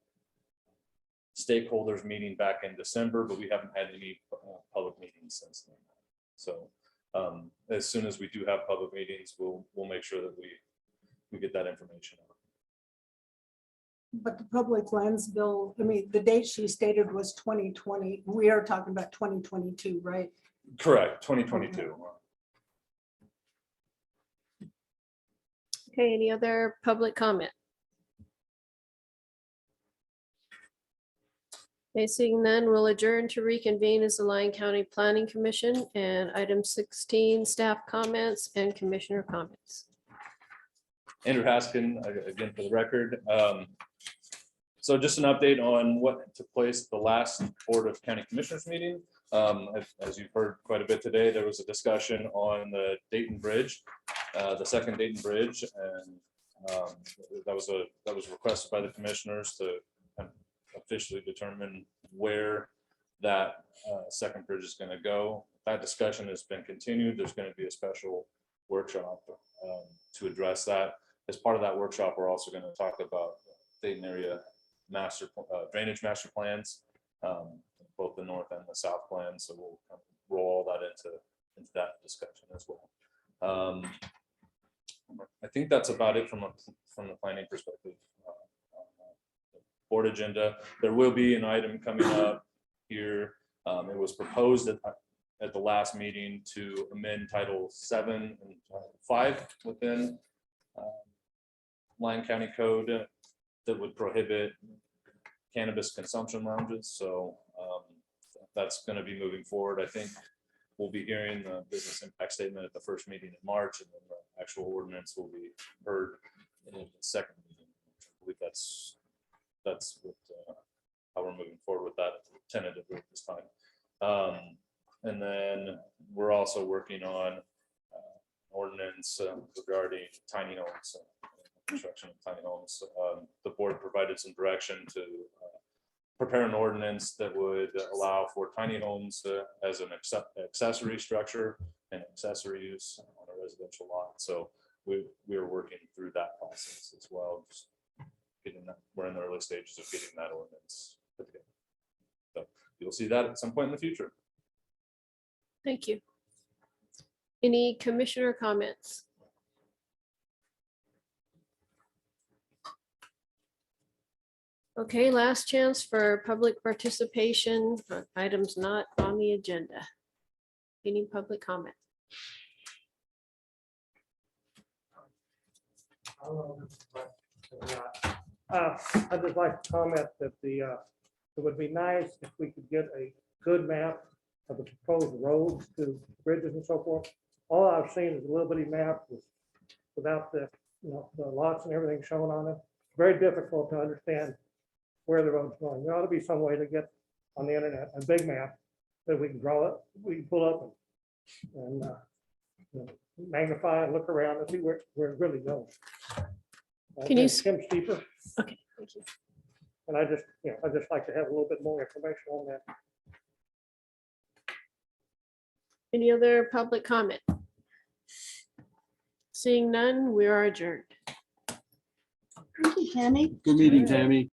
stakeholders meeting back in December, but we haven't had any public meetings since then. So as soon as we do have public meetings, we'll make sure that we get that information out. But the public lands bill, I mean, the date she stated was 2020. We are talking about 2022, right? Correct, 2022. Okay, any other public comment? Okay, seeing none, we'll adjourn to reconvene as the Lyon County Planning Commission, and item 16, staff comments and commissioner comments. Andrew Haskin, again for the record. So just an update on what took place at the last Board of County Commissioners meeting. As you've heard quite a bit today, there was a discussion on the Dayton Bridge, the second Dayton Bridge, and that was requested by the commissioners to officially determine where that second bridge is going to go. That discussion has been continued. There's going to be a special workshop to address that. As part of that workshop, we're also going to talk about Dayton area drainage master plans, both the north and the south plan. So we'll kind of roll all that into that discussion as well. I think that's about it from the planning perspective. Board agenda, there will be an item coming up here. It was proposed at the last meeting to amend Title 7 and 5 within Lyon County Code that would prohibit cannabis consumption lounges. So that's going to be moving forward. I think we'll be hearing the business impact statement at the first meeting in March, and then the actual ordinance will be heard in the second meeting. I believe that's what, how we're moving forward with that tentatively at this time. And then we're also working on ordinance regarding tiny homes, construction of tiny homes. The board provided some direction to prepare an ordinance that would allow for tiny homes as an accessory structure and accessory use on a residential lot. So we are working through that process as well. Just getting that, we're in the early stages of getting that ordinance put together. So you'll see that at some point in the future. Thank you. Any commissioner comments? Okay, last chance for public participation on items not on the agenda. Any public comment? I'd just like to comment that it would be nice if we could get a good map of the proposed roads to bridges and so forth. All I've seen is a little bitty map without the lots and everything shown on it. Very difficult to understand where the road's going. There ought to be some way to get on the internet a big map that we can draw it, we can pull up and magnify and look around and see where it really goes. Can you Kim Steeper. Okay, thank you. And I just like to have a little bit more information on that. Any other public comment? Seeing none, we are adjourned. Thank you, Tammy. Good meeting, Tammy.